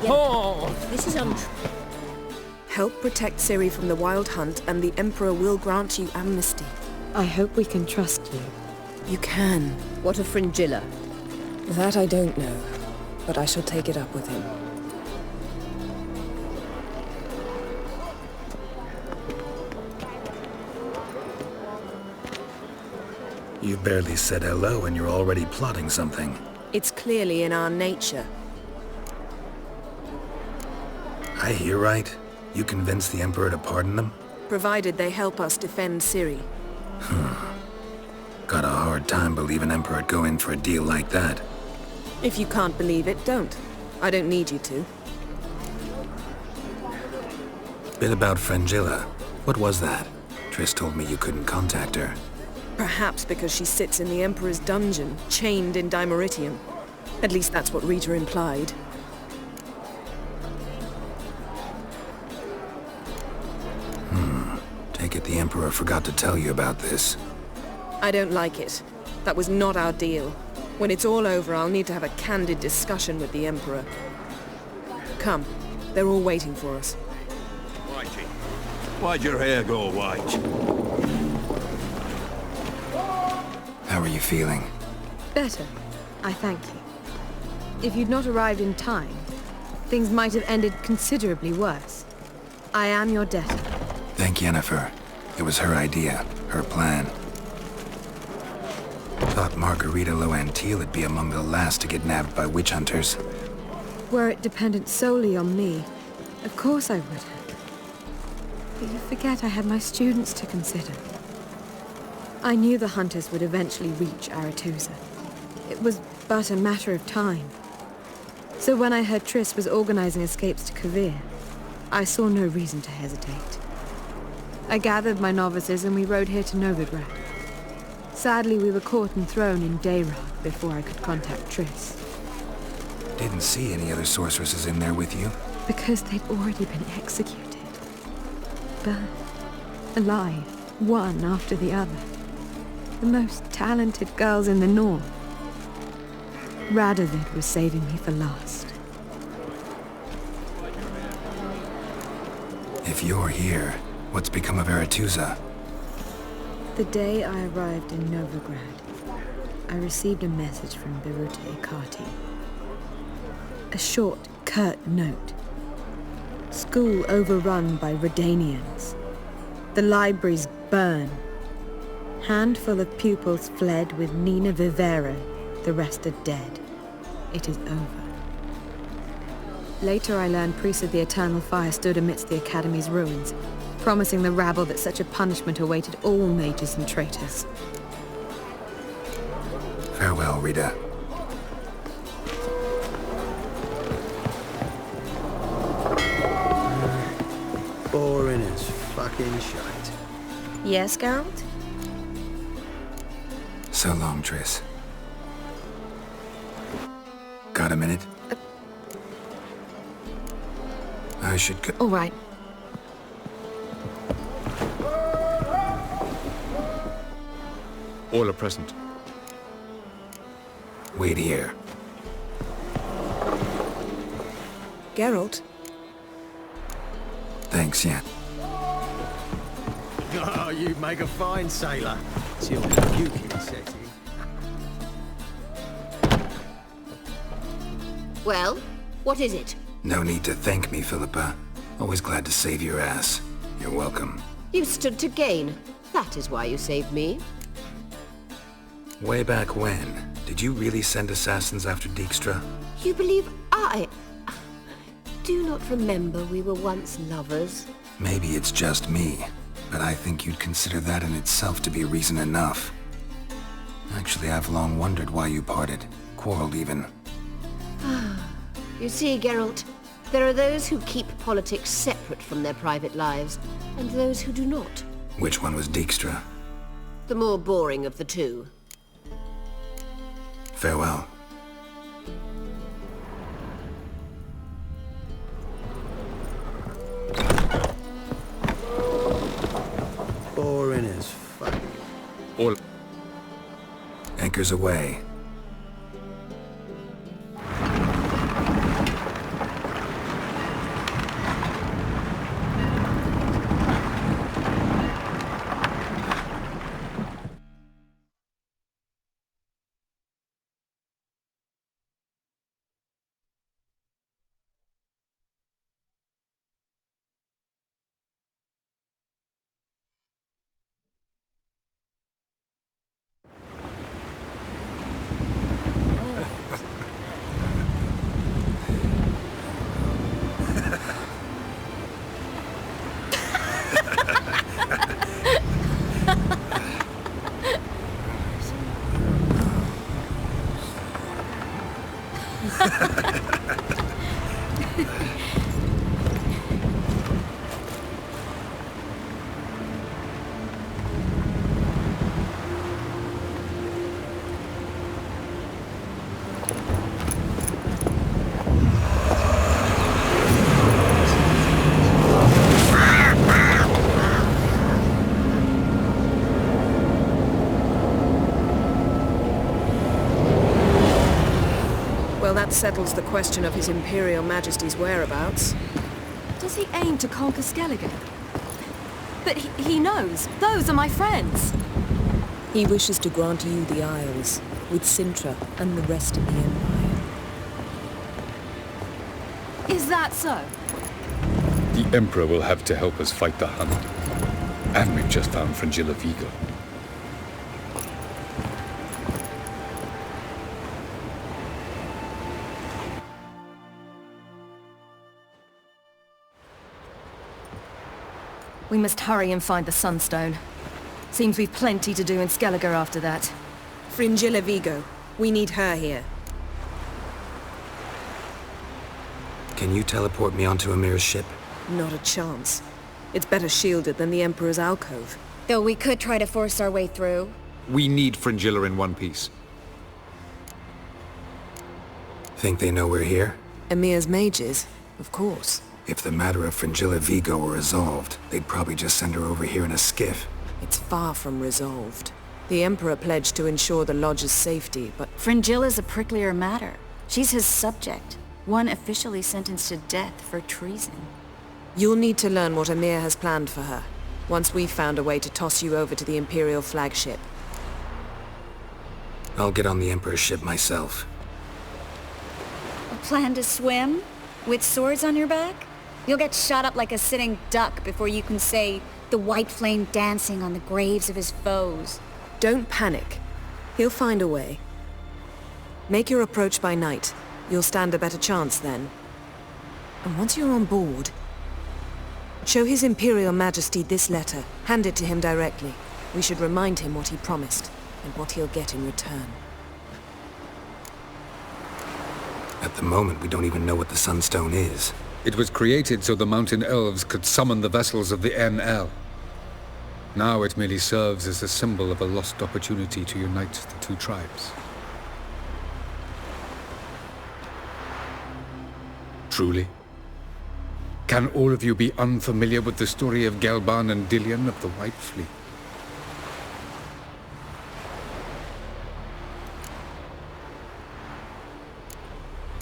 This is untrue. Help protect Ciri from the Wild Hunt, and the Emperor will grant you amnesty. I hope we can trust you. You can. What of Fringilla? That I don't know, but I shall take it up with him. You've barely said hello and you're already plotting something. It's clearly in our nature. I hear right? You convinced the Emperor to pardon them? Provided they help us defend Ciri. Got a hard time believing Emperor'd go in for a deal like that. If you can't believe it, don't. I don't need you to. Bit about Fringilla. What was that? Triss told me you couldn't contact her. Perhaps because she sits in the Emperor's dungeon, chained in Dimeritium. At least that's what Rita implied. Take it the Emperor forgot to tell you about this. I don't like it. That was not our deal. When it's all over, I'll need to have a candid discussion with the Emperor. Come. They're all waiting for us. Whitey, why'd your hair go white? How are you feeling? Better. I thank you. If you'd not arrived in time, things might have ended considerably worse. I am your debtor. Thank Yennefer. It was her idea, her plan. Thought Margarita Loantil would be among the last to get nabbed by witch hunters. Were it dependent solely on me, of course I would have. But you forget I had my students to consider. I knew the hunters would eventually reach Aretusa. It was but a matter of time. So when I heard Triss was organizing escapes to Kovir, I saw no reason to hesitate. I gathered my novices and we rode here to Novigrad. Sadly, we were caught and thrown in Dayrog before I could contact Triss. Didn't see any other sorceresses in there with you? Because they'd already been executed. Burned. Alive. One after the other. The most talented girls in the North. Radovid was saving me for last. If you're here, what's become of Aretusa? The day I arrived in Novigrad, I received a message from Birute Ekati. A short, curt note. School overrun by Redanians. The libraries burn. Handful of pupils fled with Nina Vivera. The rest are dead. It is over. Later I learned priests of the Eternal Fire stood amidst the Academy's ruins, promising the rabble that such a punishment awaited all mages and traitors. Farewell, Rita. Boring as fucking shite. Yes, Geralt? So long, Triss. Got a minute? I should go. All right. All are present. Wait here. Geralt? Thanks, Yen. Oh, you make a fine sailor. Till you can set in. Well, what is it? No need to thank me, Philippa. Always glad to save your ass. You're welcome. You stood to gain. That is why you saved me. Way back when, did you really send assassins after Dijkstra? You believe I... Do you not remember we were once lovers? Maybe it's just me, but I think you'd consider that in itself to be reason enough. Actually, I've long wondered why you parted. Quarreled even. You see, Geralt, there are those who keep politics separate from their private lives, and those who do not. Which one was Dijkstra? The more boring of the two. Farewell. Boring as fuck. All... Anchors away. settles the question of His Imperial Majesty's whereabouts. Does he aim to conquer Skellige? But he knows. Those are my friends. He wishes to grant you the Isles, with Sintra and the rest of the Empire. Is that so? The Emperor will have to help us fight the Hunt. And we've just found Fringilla Vigo. We must hurry and find the Sunstone. Seems we've plenty to do in Skellige after that. Fringilla Vigo. We need her here. Can you teleport me onto Amir's ship? Not a chance. It's better shielded than the Emperor's alcove. Though we could try to force our way through. We need Fringilla in one piece. Think they know we're here? Emir's mages, of course. If the matter of Fringilla Vigo were resolved, they'd probably just send her over here in a skiff. It's far from resolved. The Emperor pledged to ensure the Lodge's safety, but Fringilla's a pricklier matter. She's his subject, one officially sentenced to death for treason. you'll need to learn what Emir has planned for her, once we've found a way to toss you over to the Imperial flagship. I'll get on the Emperor's ship myself. A plan to swim? With swords on your back? You'll get shot up like a sitting duck before you can say the white flame dancing on the graves of his foes. Don't panic. He'll find a way. Make your approach by night. You'll stand a better chance then. And once you're on board, show His Imperial Majesty this letter. Hand it to him directly. We should remind him what he promised, and what he'll get in return. At the moment, we don't even know what the Sunstone is. It was created so the Mountain Elves could summon the vessels of the NL. Now it merely serves as a symbol of a lost opportunity to unite the two tribes. Truly? Can all of you be unfamiliar with the story of Gelban and Dillion of the White Fleet?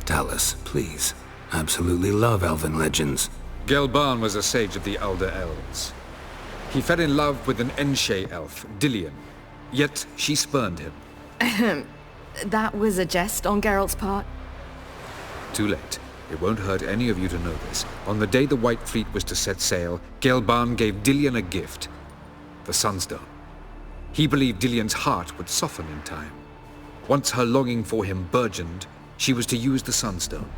Tell us, please. Absolutely love elven legends. Gelban was a sage of the Elder Elves. He fell in love with an Enshe elf, Dillion, yet she spurned him. That was a jest on Geralt's part. Too late. It won't hurt any of you to know this. On the day the White Fleet was to set sail, Gelban gave Dillion a gift. The Sunstone. He believed Dillion's heart would soften in time. Once her longing for him burgeoned, she was to use the Sunstone.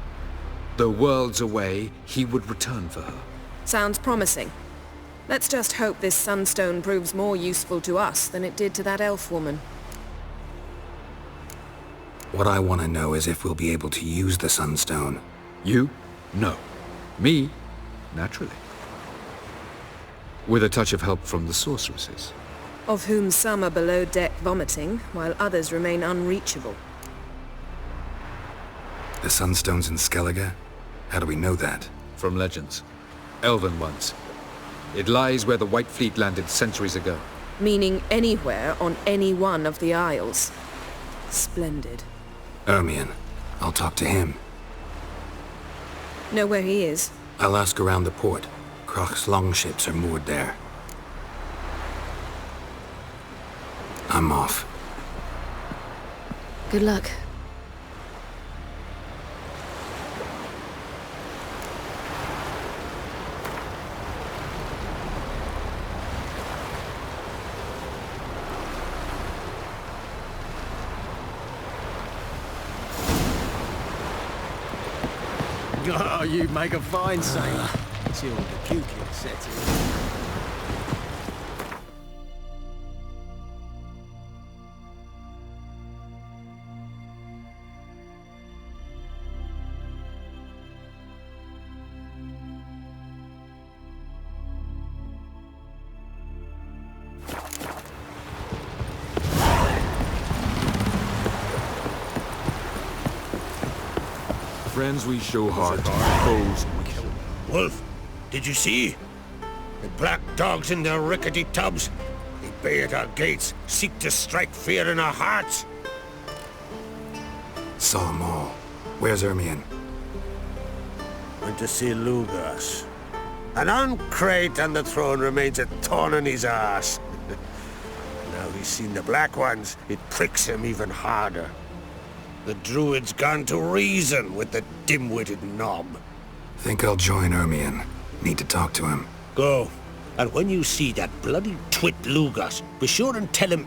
Though worlds away, he would return for her. Sounds promising. Let's just hope this Sunstone proves more useful to us than it did to that elf woman. What I want to know is if we'll be able to use the Sunstone. You? No. Me? Naturally. With a touch of help from the sorceresses. Of whom some are below deck vomiting, while others remain unreachable. The Sunstone's in Skellige? How do we know that? From legends. Elven ones. It lies where the White Fleet landed centuries ago. Meaning anywhere on any one of the Isles. Splendid. Ermion. I'll talk to him. Know where he is? I'll ask around the port. Krach's longships are moored there. I'm off. Good luck. Oh, you make a fine sailor. Till the puking sets in. Friends we show heart, foes we kill. Wolf, did you see? The black dogs in their rickety tubs. They bay at our gates, seek to strike fear in our hearts. Saw 'em all. Where's Ermion? Went to see Lugas. An uncrate on the throne remains a thorn in his ass. Now he's seen the Black Ones, it pricks him even harder. The Druid's gone to reason with the dim-witted knob. Think I'll join Ermion. Need to talk to him. Go. And when you see that bloody twit Lugas, be sure and tell him...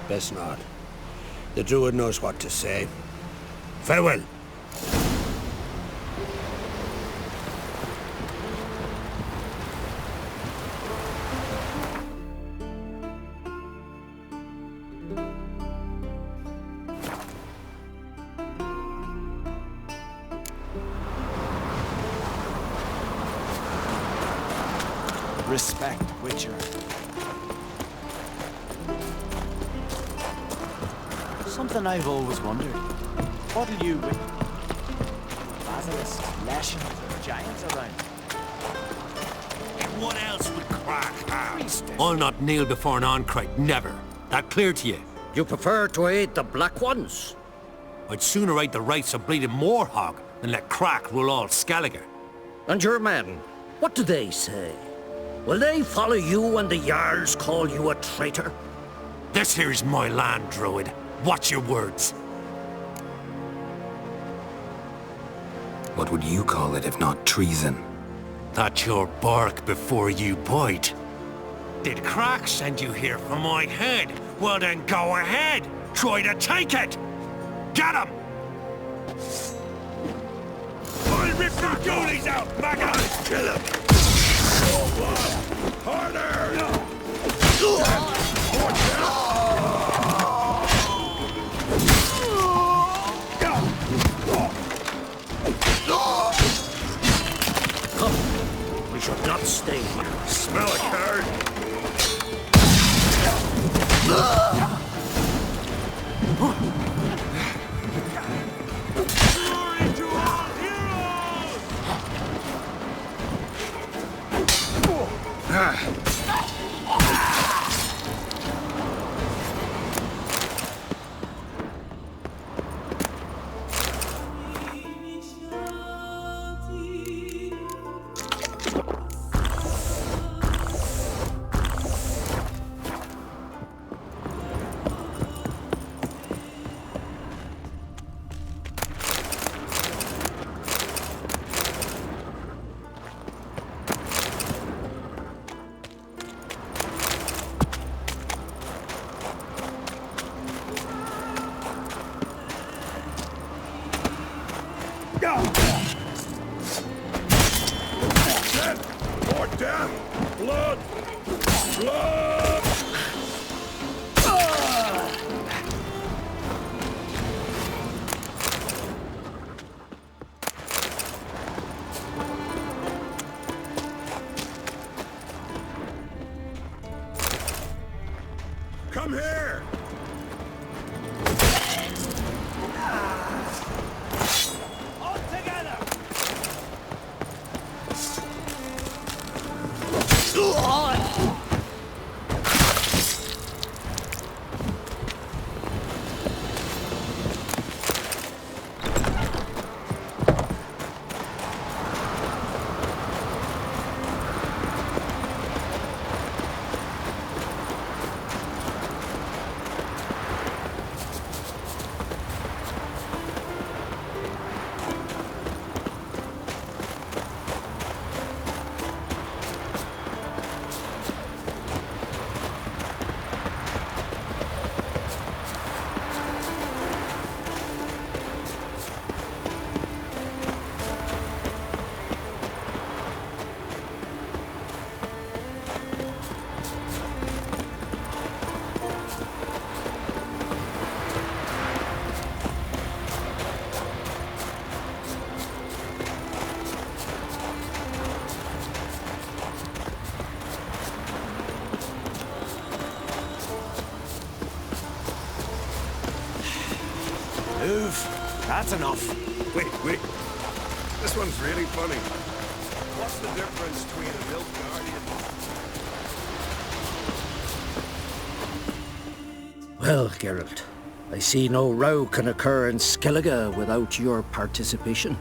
best not. The Druid knows what to say. Farewell. Respect, Witcher. Something I've always wondered. What'll you with? Basilisk, lashing, giants around. What else would crack have? I'll not kneel before an Oncrite, never. That clear to you? You prefer to aid the Black Ones? I'd sooner aid the rights of bleeding Moorhog than let Crack rule all Skellige. And your men, what do they say? Will they follow you when the Jarls call you a traitor? This here's my land, Druid. Watch your words. What would you call it if not treason? That's your bark before you bite. Did Crack send you here for my head? Well then go ahead. Try to take it. Get him! I'll rip your goalies out, maggot! Kill him! Harder! We should not stay here. Smell a card? Glory to our heroes! More death! Blood! Blood! Come here! All together! Move. That's enough. Wait. This one's really funny. What's the difference between a milk guardian? Well, Geralt, I see no row can occur in Skellige without your participation.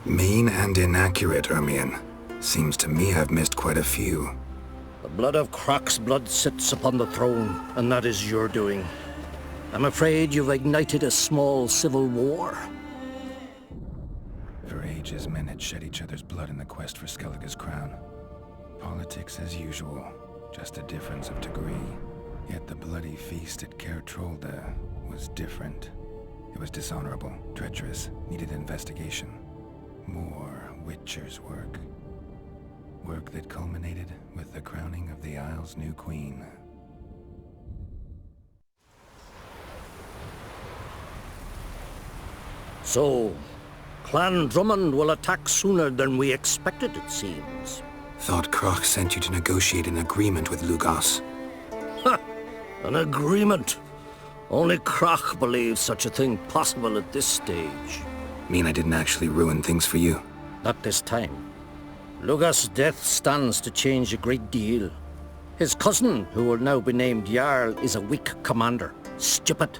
Mean and inaccurate, Ermion. Seems to me I've missed quite a few. The blood of Croc's blood sits upon the throne, and that is your doing. I'm afraid you've ignited a small civil war. For ages, men had shed each other's blood in the quest for Skellige's crown. Politics as usual, just a difference of degree. Yet the bloody feast at Caer Trolda was different. It was dishonorable, treacherous, needed investigation. More Witcher's work. Work that culminated with the crowning of the Isle's new queen. So, Clan Drummond will attack sooner than we expected, it seems. Thought Croc sent you to negotiate an agreement with Lugos. Ha! An agreement? Only Croc believes such a thing possible at this stage. Mean I didn't actually ruin things for you? Not this time. Lugos' death stands to change a great deal. His cousin, who will now be named Jarl, is a weak commander. Stupid.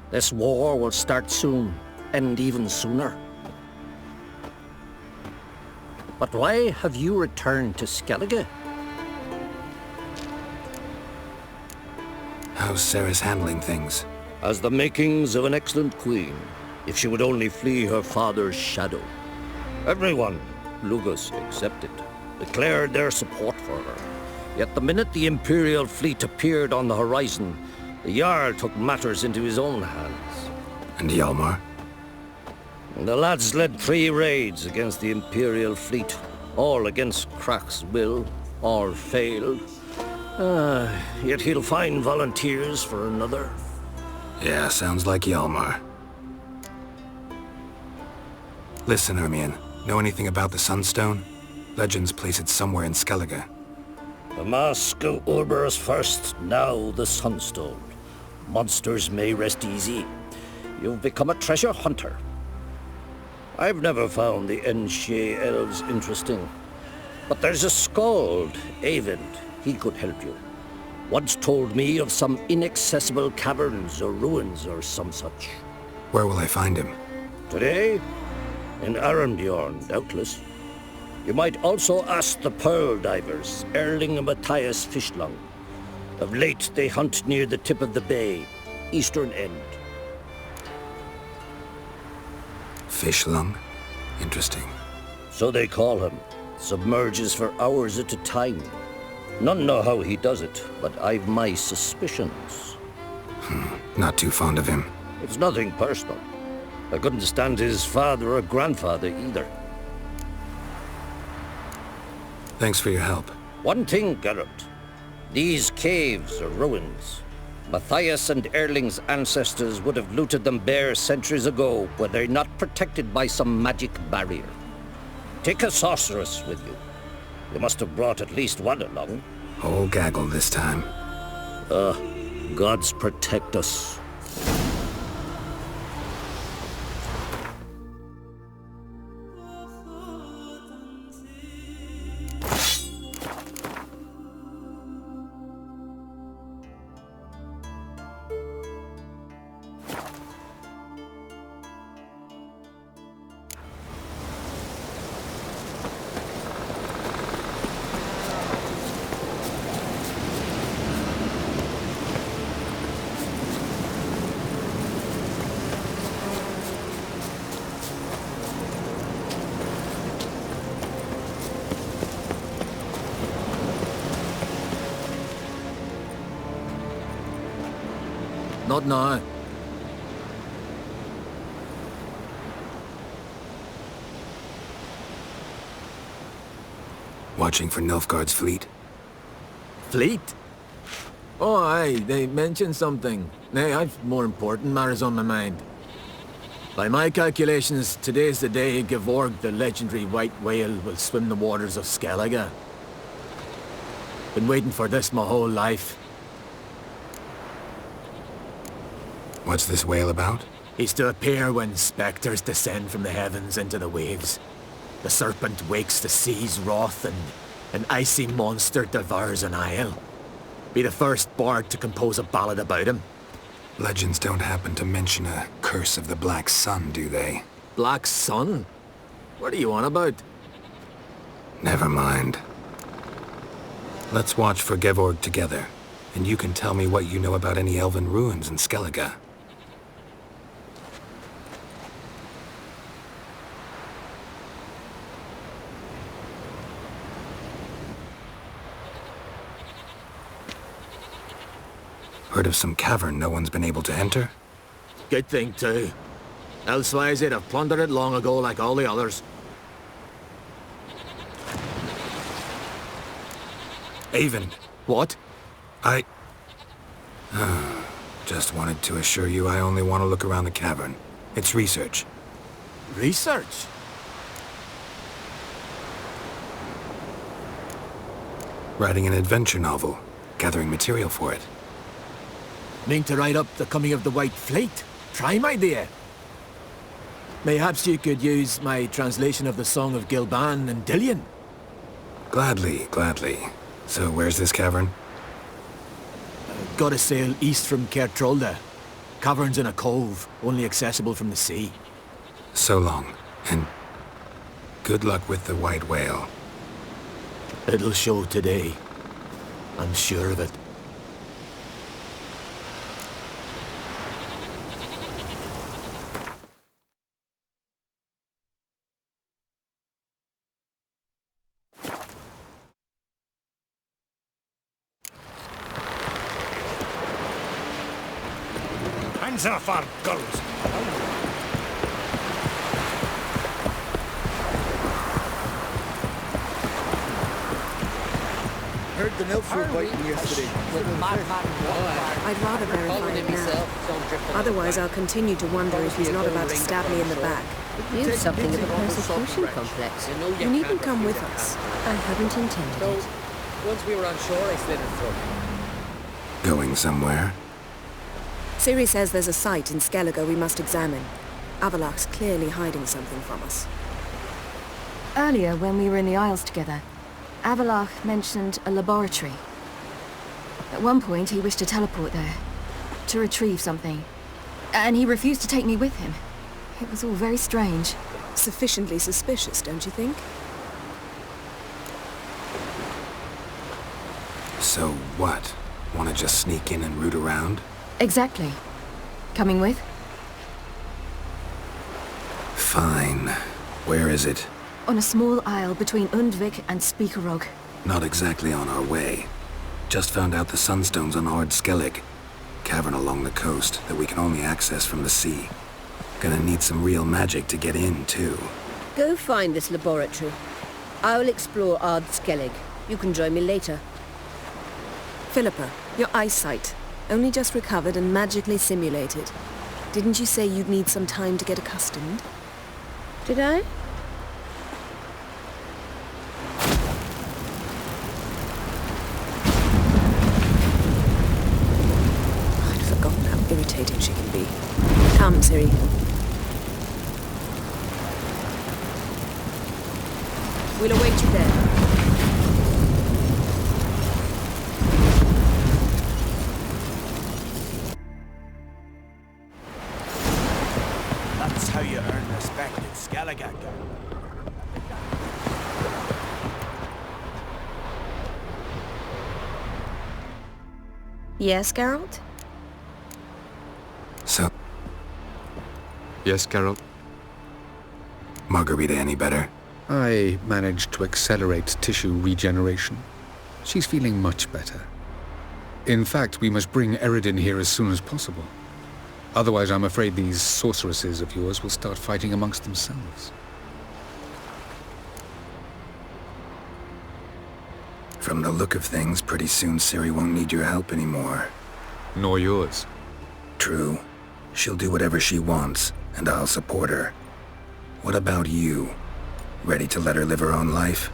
This war will start soon, end even sooner. But why have you returned to Skellige? How's Sarah's handling things? Has the makings of an excellent queen, if she would only flee her father's shadow. Everyone, Lugos excepted, declared their support for her. Yet the minute the Imperial fleet appeared on the horizon, the Jarl took matters into his own hands. And Hjalmar? The lads led 3 raids against the Imperial fleet, all against Croc's will, all failed. Yet he'll find volunteers for another. Yeah, sounds like Hjalmar. Listen, Ermion, know anything about the Sunstone? Legends place it somewhere in Skellige. The Mask of Urberus first, now the Sunstone. Monsters may rest easy. You've become a treasure hunter. I've never found the Enshe elves interesting. But there's a skald, Eyvind. He could help you. Once told me of some inaccessible caverns or ruins or some such. Where will I find him? Today? In Arendbjorn, doubtless. You might also ask the pearl divers, Erling and Matthias Fishlung. Of late, they hunt near the tip of the bay, eastern end. Fishlung? Interesting. So they call him. Submerges for hours at a time. None know how he does it, but I've my suspicions. Not too fond of him. It's nothing personal. I couldn't stand his father or grandfather either. Thanks for your help. One thing, Geralt. These caves are ruins. Matthias and Erling's ancestors would have looted them bare centuries ago were they not protected by some magic barrier. Take a sorceress with you. You must have brought at least one along. Whole gaggle this time. Gods protect us. Not now. Watching for Nilfgaard's fleet? Fleet? Oh, aye, they mentioned something. Nay, I've more important matters on my mind. By my calculations, today's the day Gevorg, the legendary white whale, will swim the waters of Skellige. Been waiting for this my whole life. What's this whale about? He's to appear when spectres descend from the heavens into the waves. The serpent wakes the sea's wrath and an icy monster devours an isle. Be the first bard to compose a ballad about him. Legends don't happen to mention a curse of the Black Sun, do they? Black Sun? What are you on about? Never mind. Let's watch for Gevorg together, and you can tell me what you know about any elven ruins in Skellige. Heard of some cavern no one's been able to enter? Good thing, too. Elsewise, they'd have plundered it long ago like all the others. Avon. What? I... Just wanted to assure you I only want to look around the cavern. It's research. Research? Writing an adventure novel. Gathering material for it. Mean to write up the coming of the White Fleet? Prime idea. Mayhaps you could use my translation of the Song of Gilban and Dillion? Gladly, gladly. So where's this cavern? Gotta sail east from Kertrolda. Cavern's in a cove, only accessible from the sea. So long, and good luck with the white whale. It'll show today. I'm sure of it. Hands off our girls! Heard the Nilfs were fighting yesterday. I'd rather verify it now. Otherwise, I'll continue to wonder if he's not about to stab me in the back. You've something of a persecution complex. You needn't come with us. I hadn't intended it. Once we were on shore, I slit her throat. Going somewhere? Ciri says there's a site in Skellige we must examine. Avalach's clearly hiding something from us. Earlier, when we were in the Isles together, Avalach mentioned a laboratory. At one point, he wished to teleport there, to retrieve something. And he refused to take me with him. It was all very strange. Sufficiently suspicious, don't you think? So what? Want to just sneak in and root around? Exactly. Coming with? Fine. Where is it? On a small isle between Undvik and Speakerog. Not exactly on our way. Just found out the sunstones on Ard Skellig. Cavern along the coast that we can only access from the sea. Gonna need some real magic to get in, too. Go find this laboratory. I'll explore Ard Skellig. You can join me later. Philippa, your eyesight. Only just recovered and magically simulated. Didn't you say you'd need some time to get accustomed? Did I? I'd forgotten how irritating she can be. Come, Ciri. We'll await you there. That's how you earn respect in Skellige. Yes, Geralt? So, Yes, Geralt? Margarita any better? I managed to accelerate tissue regeneration. She's feeling much better. In fact, we must bring Eredin here as soon as possible. Otherwise, I'm afraid these sorceresses of yours will start fighting amongst themselves. From the look of things, pretty soon Ciri won't need your help anymore. Nor yours. True. She'll do whatever she wants, and I'll support her. What about you? Ready to let her live her own life?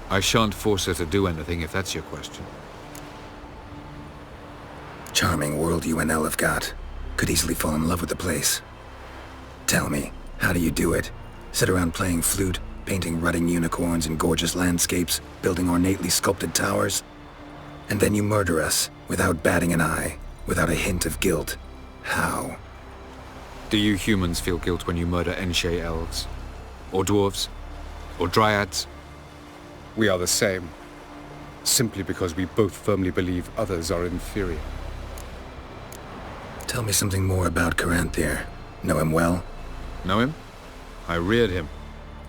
I shan't force her to do anything if that's your question. Charming world you and Elle have got. Could easily fall in love with the place. Tell me, how do you do it? Sit around playing flute, painting rutting unicorns in gorgeous landscapes, building ornately sculpted towers? And then you murder us, without batting an eye. without a hint of guilt. How? Do you humans feel guilt when you murder Enshe elves? Or dwarves? Or dryads? We are the same. Simply because we both firmly believe others are inferior. Tell me something more about Caranthir. Know him well? Know him? I reared him.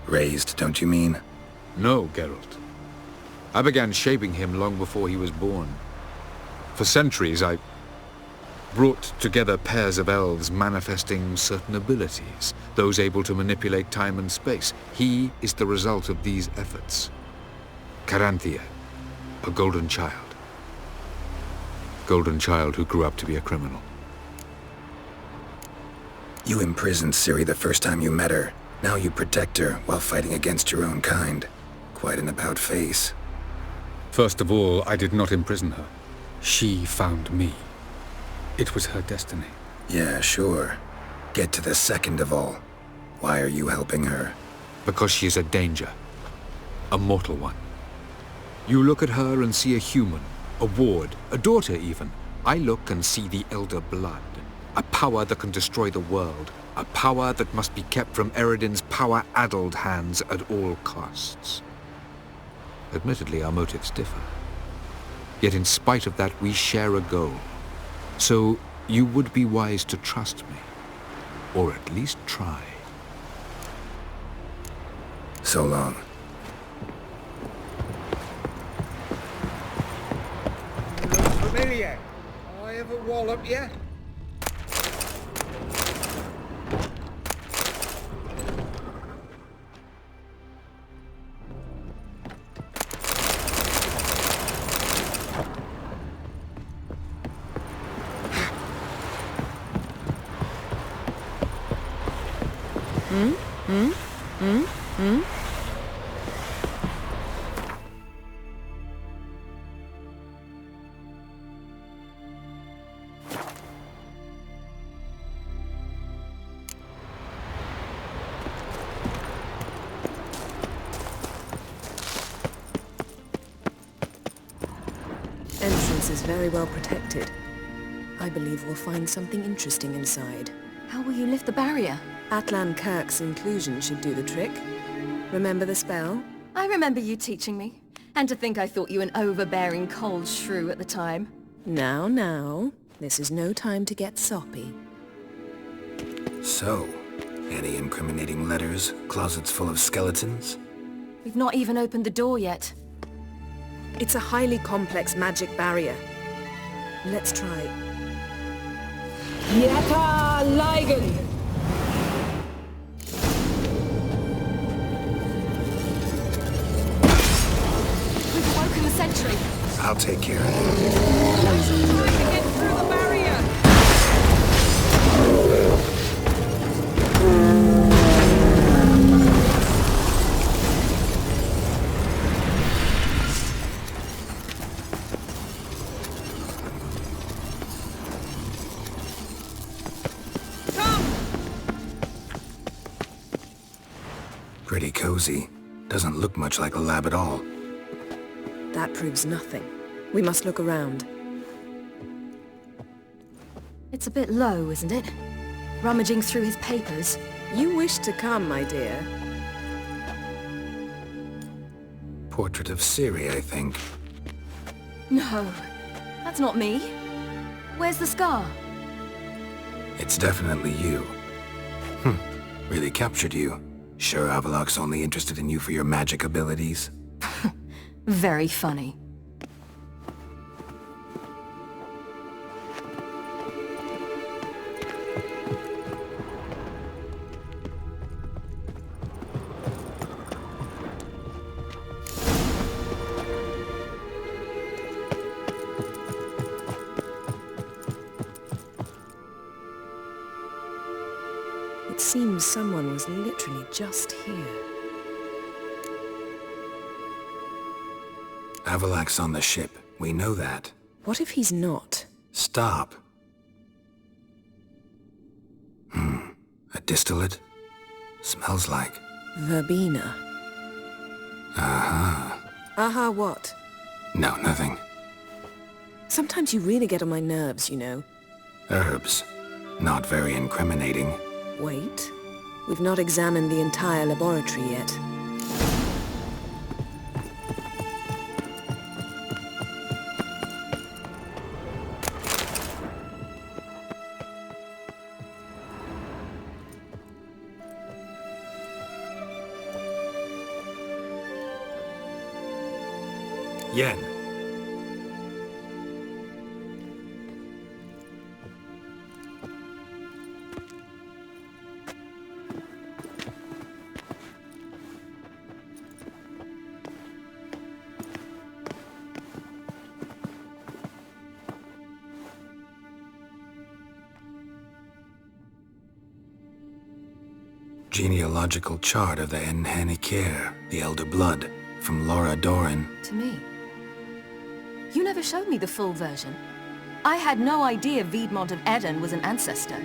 Raised, don't you mean? No, Geralt. I began shaping him long before he was born. For centuries, I brought together pairs of elves manifesting certain abilities, those able to manipulate time and space. He is the result of these efforts. Caranthir, a golden child. Golden child who grew up to be a criminal. You imprisoned Ciri the first time you met her. Now you protect her while fighting against your own kind. Quite an about-face. First of all, I did not imprison her. She found me. It was her destiny. Yeah, sure. Get to the second of all. Why are you helping her? Because she is a danger. A mortal one. You look at her and see a human, a ward, a daughter even. I look and see the Elder Blood. A power that can destroy the world. A power that must be kept from Eredin's power-addled hands at all costs. Admittedly, our motives differ. Yet in spite of that, we share a goal. So, you would be wise to trust me. Or at least try. So long. Familiar. I have a wallop yet? Entrance is very well protected. I believe we'll find something interesting inside. How will you lift the barrier? Atlan Kirk's inclusion should do the trick. Remember the spell? I remember you teaching me. And to think I thought you an overbearing cold shrew at the time. Now. This is no time to get soppy. So, any incriminating letters? Closets full of skeletons? We've not even opened the door yet. It's a highly complex magic barrier. Let's try. Yaka Ligen! We've woken the sentry. I'll take care of it. Trying to get through the barrier! Pretty cozy. Doesn't look much like a lab at all. That proves nothing. We must look around. It's a bit low, isn't it? Rummaging through his papers. You wish to come, my dear. Portrait of Ciri, I think. No, that's not me. Where's the scar? It's definitely you. Really captured you. Sure Avallac'h's only interested in you for your magic abilities? Very funny. It seems someone was literally just here. Avallac'h's on the ship. We know that. What if he's not? Stop. A distillate? Smells like... Verbena. Aha. Aha what? No, nothing. Sometimes you really get on my nerves, you know. Herbs. Not very incriminating. Wait. We've not examined the entire laboratory yet. Yen. Genealogical chart of the Enhanikir, the Elder Blood, from Laura Doran. To me? You never showed me the full version. I had no idea Viedmont of Eden was an ancestor.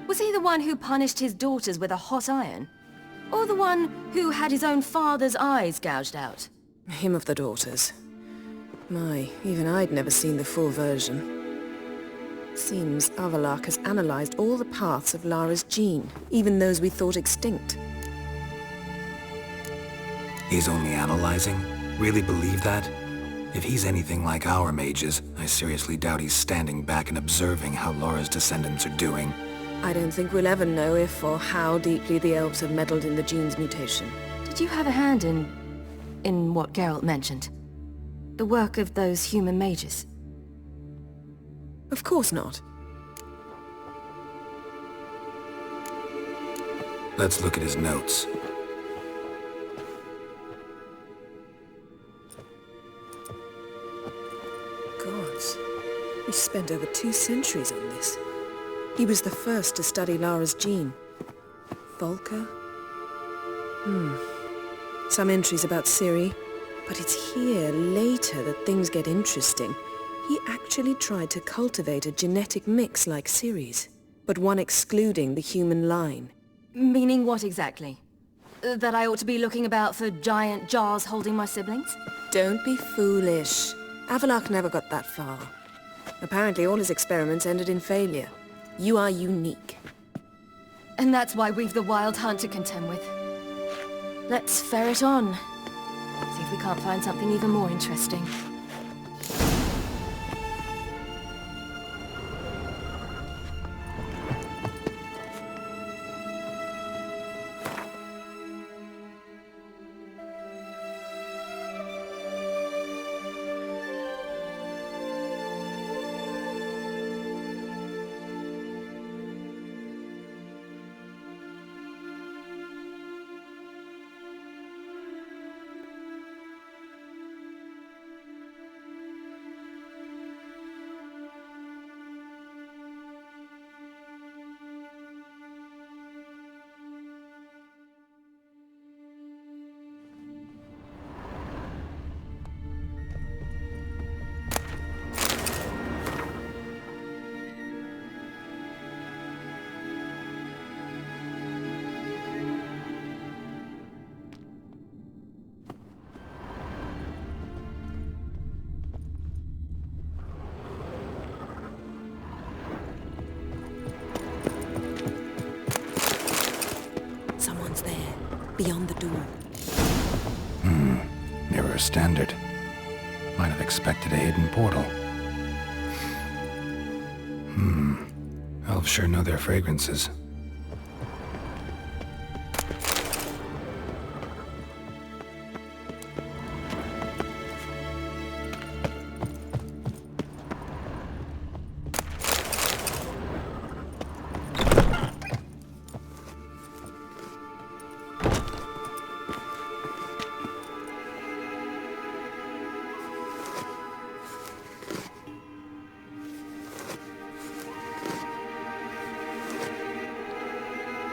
Was he the one who punished his daughters with a hot iron? Or the one who had his own father's eyes gouged out? Him of the daughters. My, even I'd never seen the full version. Seems Avallac'h has analyzed all the paths of Lara's gene, even those we thought extinct. He's only analyzing? Really believe that? If he's anything like our mages, I seriously doubt he's standing back and observing how Laura's descendants are doing. I don't think we'll ever know if or how deeply the elves have meddled in the gene's mutation. Did you have a hand in what Geralt mentioned? The work of those human mages? Of course not. Let's look at his notes. Gods, he spent over 2 centuries on this. He was the first to study Lara's gene. Volker? Some entries about Ciri, but it's here, later, that things get interesting. He actually tried to cultivate a genetic mix like Ciri's, but one excluding the human line. Meaning what exactly? That I ought to be looking about for giant jars holding my siblings? Don't be foolish. Avallac'h never got that far. Apparently all his experiments ended in failure. You are unique. And that's why we've the Wild Hunt to contend with. Let's ferret on. See if we can't find something even more interesting. Someone's there, beyond the door. Never a standard. Might have expected a hidden portal. Elves sure know their fragrances.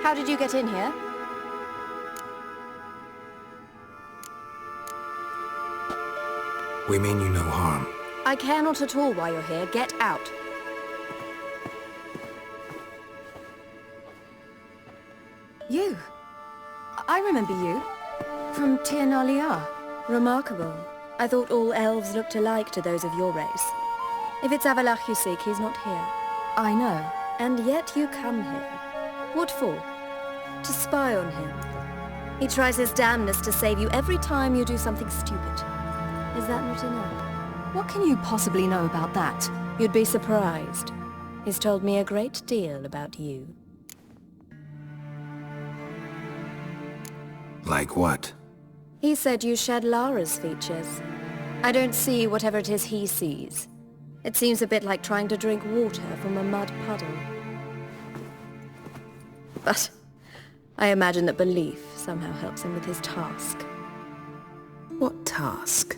How did you get in here? We mean you no harm. I care not at all why you're here. Get out. You? I remember you. From Tir na Liar. Remarkable. I thought all elves looked alike to those of your race. If it's Avalach you seek, he's not here. I know. And yet you come here. What for? To spy on him. He tries his damnedest to save you every time you do something stupid. Is that not enough? What can you possibly know about that? You'd be surprised. He's told me a great deal about you. Like what? He said you shared Lara's features. I don't see whatever it is he sees. It seems a bit like trying to drink water from a mud puddle. But I imagine that belief somehow helps him with his task. What task?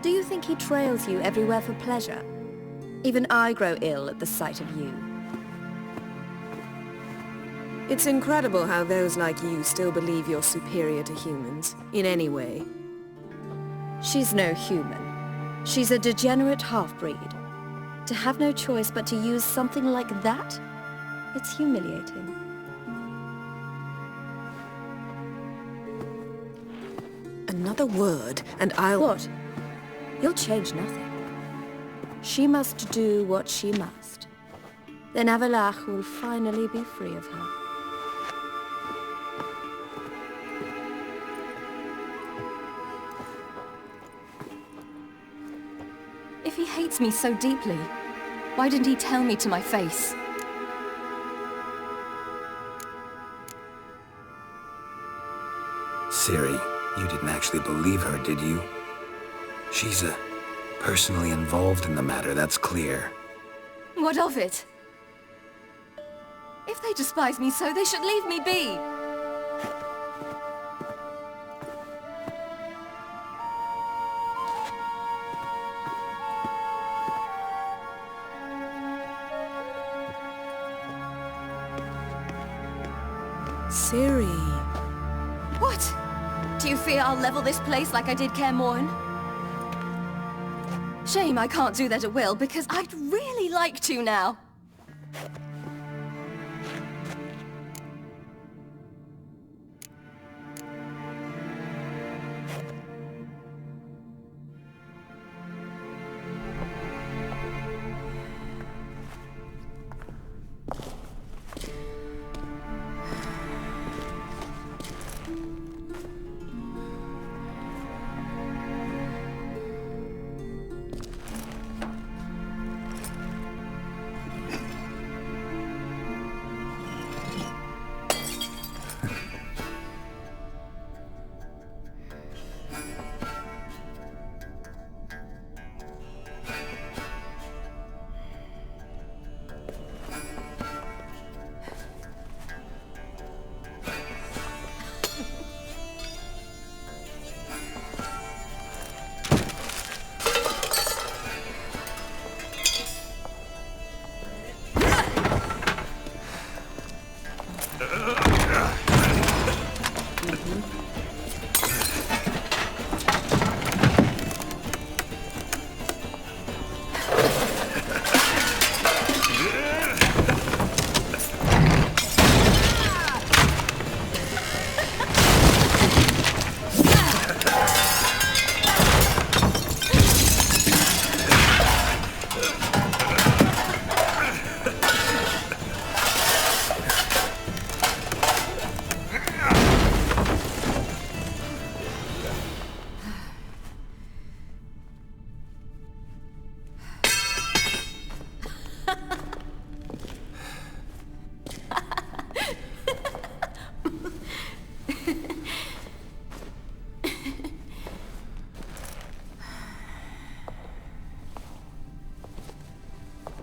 Do you think he trails you everywhere for pleasure? Even I grow ill at the sight of you. It's incredible how those like you still believe you're superior to humans, in any way. She's no human. She's a degenerate half-breed. To have no choice but to use something like that? It's humiliating. Another word, and I'll... What? You'll change nothing. She must do what she must. Then Avalach will finally be free of her. If he hates me so deeply, why didn't he tell me to my face? Ciri, you didn't actually believe her, did you? She's personally involved in the matter, that's clear. What of it? If they despise me so, they should leave me be. Ciri. What? Do you fear I'll level this place like I did Kaer Morhen? Shame I can't do that at will, because I'd really like to now.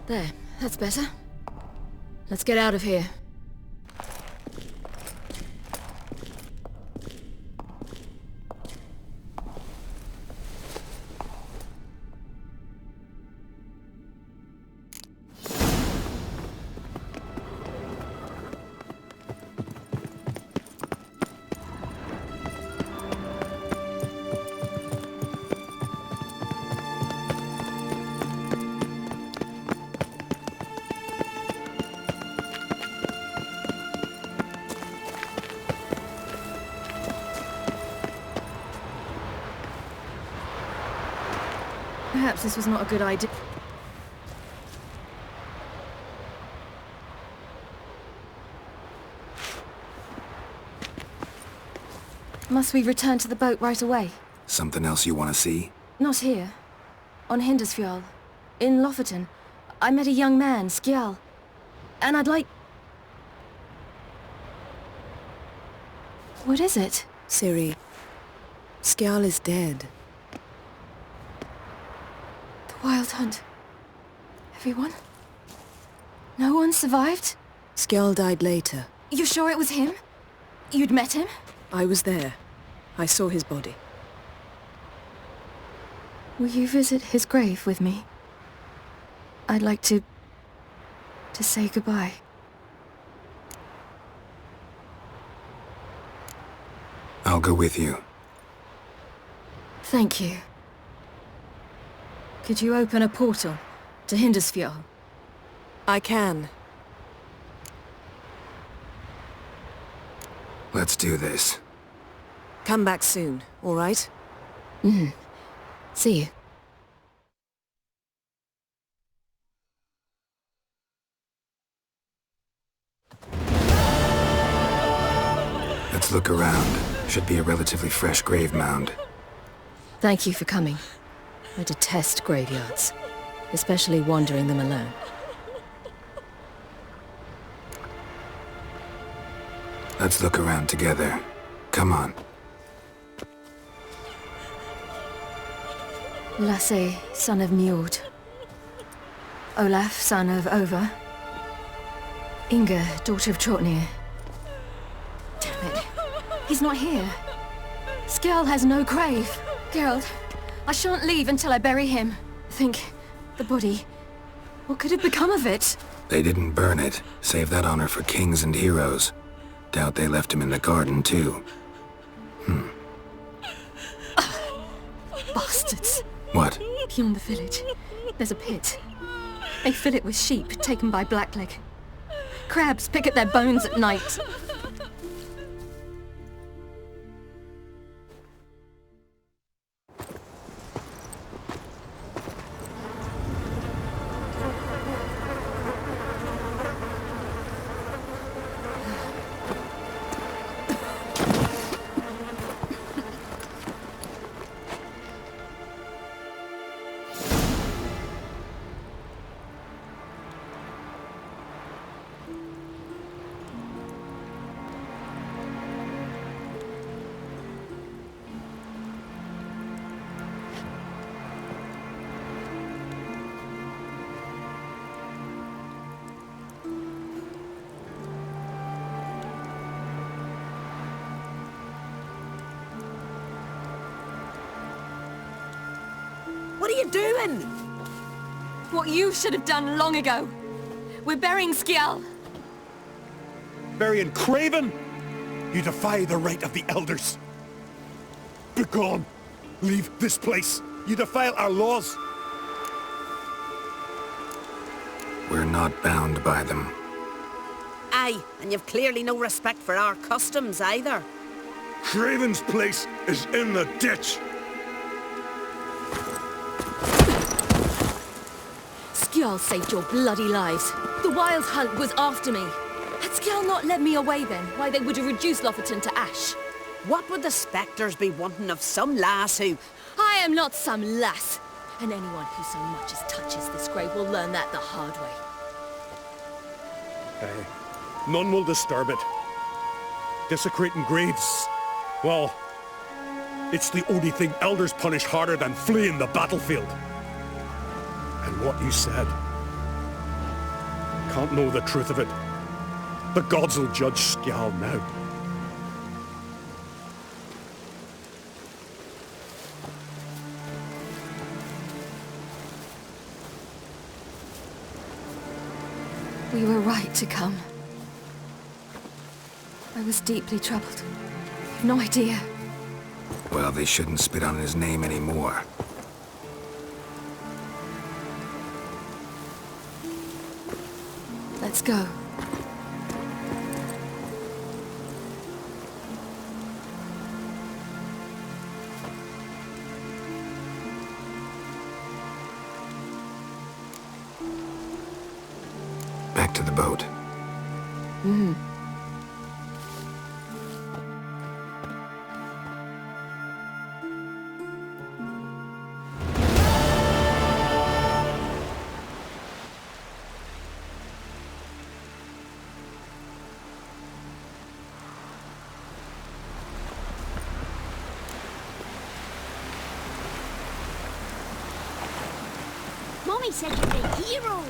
There, that's better. Let's get out of here. Perhaps this was not a good idea. Must we return to the boat right away? Something else you want to see? Not here. On Hindisfjall. In Lofoten. I met a young man, Skjal. And I'd like... What is it? Ciri, Skjal is dead. The Wild Hunt. Everyone? No one survived? Skjal died later. You're sure it was him? You'd met him? I was there. I saw his body. Will you visit his grave with me? I'd like to say goodbye. I'll go with you. Thank you. Could you open a portal to Hindisfjall? I can. Let's do this. Come back soon, all right? See you. Let's look around. Should be a relatively fresh grave mound. Thank you for coming. I detest graveyards, especially wandering them alone. Let's look around together. Come on. Lasse, son of Njord. Olaf, son of Over. Inga, daughter of Trotnir. Damn it. He's not here. Skjal has no grave. Geralt, I shan't leave until I bury him. Think, the body. What could have become of it? They didn't burn it. Save that honor for kings and heroes. Doubt they left him in the garden, too. Bastards. What? Beyond the village, there's a pit. They fill it with sheep taken by Blackleg. Crabs pick at their bones at night. What are you doing? What you should have done long ago. We're burying Skjal. Burying Craven? You defy the right of the elders. Begone. Leave this place. You defile our laws. We're not bound by them. Aye, and you've clearly no respect for our customs either. Craven's place is in the ditch. Skjal saved your bloody lives. The Wild Hunt was after me. Had Skjal not led me away then, why they would have reduced Lofoten to ash. What would the spectres be wanting of some lass who... I am not some lass. And anyone who so much as touches this grave will learn that the hard way. None will disturb it. Desecrating graves, well, it's the only thing elders punish harder than fleeing the battlefield. And what you said, can't know the truth of it. The gods will judge Skjal now. We were right to come. I was deeply troubled. You've no idea. Well, they shouldn't spit on his name anymore. Let's go. Back to the boat. Mommy said you're a hero.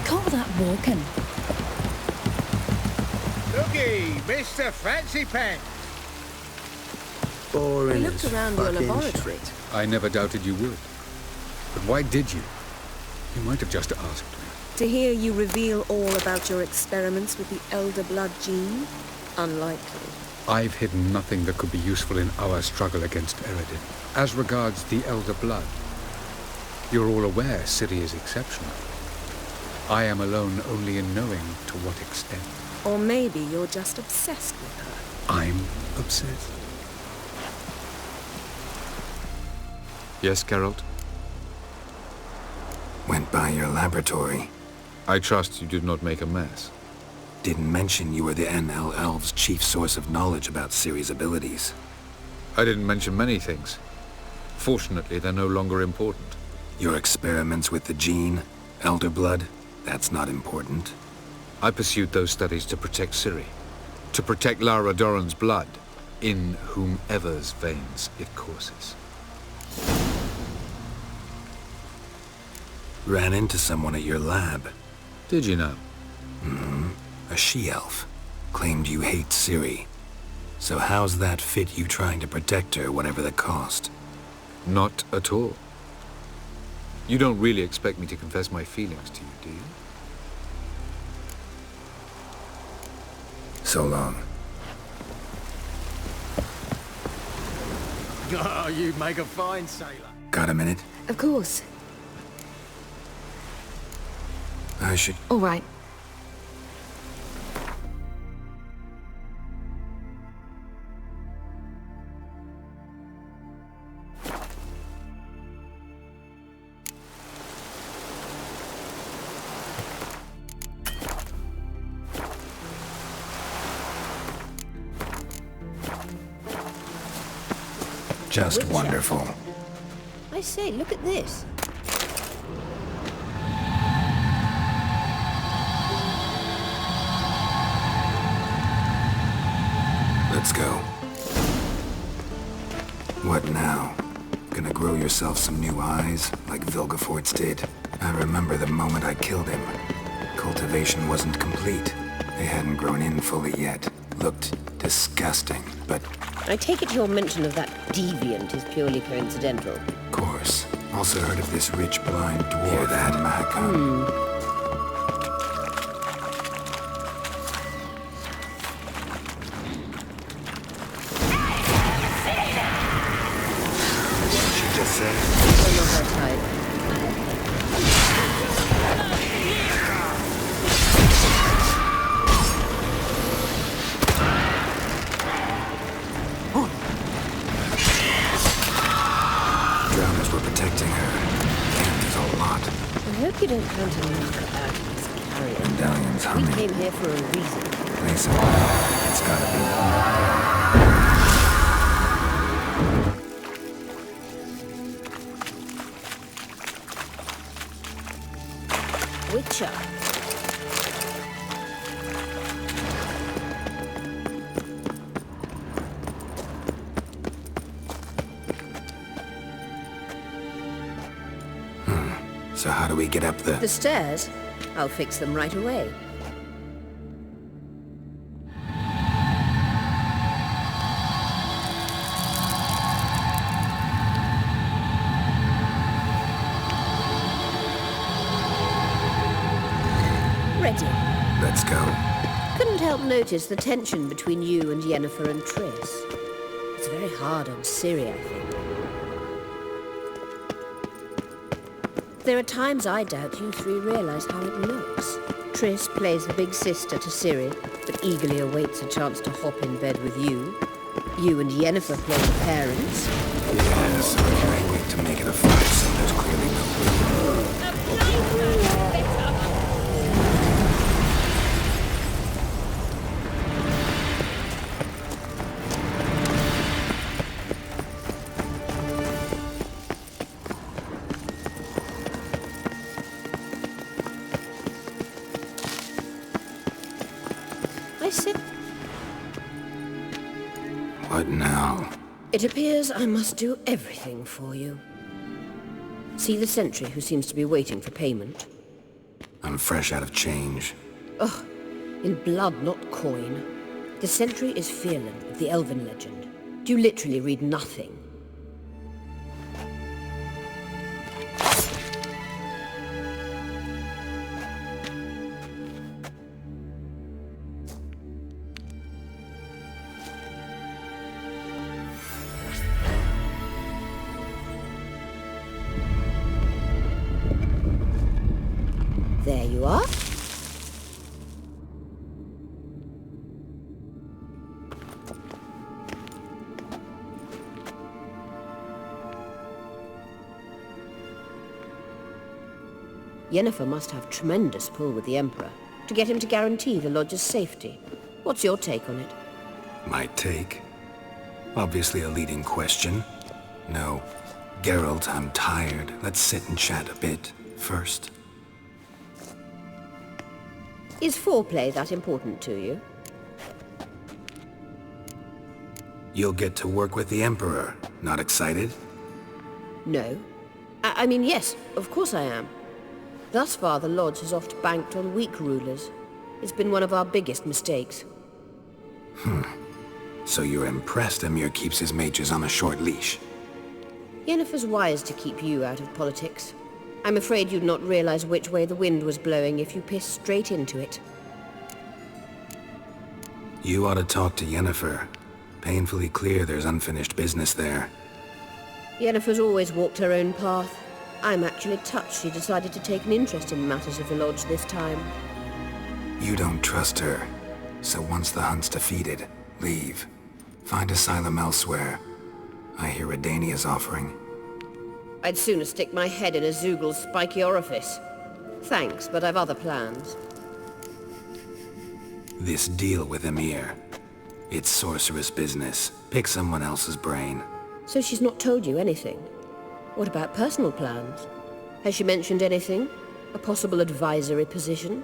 Call that walking. Looky, Mr. Fancy Pants. Boring We looked as around your fucking laboratory. shite. I never doubted you would. But why did you? You might have just asked me. To hear you reveal all about your experiments with the Elder Blood gene? Unlikely. I've hidden nothing that could be useful in our struggle against Eredin. As regards the Elder Blood, you're all aware Ciri is exceptional. I am alone only in knowing to what extent. Or maybe you're just obsessed with her. I'm obsessed. Yes, Geralt? Went by your laboratory. I trust you did not make a mess. Didn't mention you were the NL Elves' chief source of knowledge about Ciri's abilities. I didn't mention many things. Fortunately, they're no longer important. Your experiments with the gene, Elder Blood, that's not important. I pursued those studies to protect Ciri. To protect Lara Doran's blood, in whomever's veins it courses. Ran into someone at your lab. Did you know? Mm-hmm. A she-elf. Claimed you hate Ciri. So how's that fit you trying to protect her, whatever the cost? Not at all. You don't really expect me to confess my feelings to you, do you? So long. Oh, you make a fine sailor. Got a minute? Of course. I should... All right. Just Witcher. wonderful. I say, look at this. Let's go. What now? Gonna grow yourself some new eyes, like Vilgefortz did? I remember the moment I killed him. Cultivation wasn't complete. They hadn't grown in fully yet. Looked disgusting, but... I take it your mention of that deviant is purely coincidental. Of course. Also heard of this rich blind dwarf from Mahakam. Drowners were protecting her. Damn, there's a lot. I hope you don't plan to knock about this carrier. Medallions We humming. came here for a reason. Place of... It's gotta be. Witcher. So how do we get up the... The stairs? I'll fix them right away. Ready. Let's go. Couldn't help notice the tension between you and Yennefer and Triss. It's very hard on Ciri, I think. There are times I doubt you three realize how it looks. Triss plays the big sister to Ciri, but eagerly awaits a chance to hop in bed with you. You and Yennefer play the parents. Yeah, so I can't wait to make it a fight, so there's clearly no... I said... What now? It appears I must do everything for you. See the sentry who seems to be waiting for payment? I'm fresh out of change. Ugh, in blood, not coin. The sentry is Fearlan of the Elven legend. Do you literally read nothing? There you are. Yennefer must have tremendous pull with the Emperor to get him to guarantee the Lodge's safety. What's your take on it? My take? Obviously a leading question. No. Geralt, I'm tired. Let's sit and chat a bit first. Is foreplay that important to you? You'll get to work with the Emperor. Not excited? No. I mean, yes, of course I am. Thus far, the Lodge has oft banked on weak rulers. It's been one of our biggest mistakes. So you're impressed Emir keeps his mages on a short leash? Yennefer's wise to keep you out of politics. I'm afraid you'd not realize which way the wind was blowing if you pissed straight into it. You ought to talk to Yennefer. Painfully clear there's unfinished business there. Yennefer's always walked her own path. I'm actually touched she decided to take an interest in matters of the Lodge this time. You don't trust her. So once the hunt's defeated, leave. Find asylum elsewhere. I hear Redania's offering. I'd sooner stick my head in a Zoogl's spiky orifice. Thanks, but I've other plans. This deal with Emir. It's sorceress business. Pick someone else's brain. So she's not told you anything? What about personal plans? Has she mentioned anything? A possible advisory position?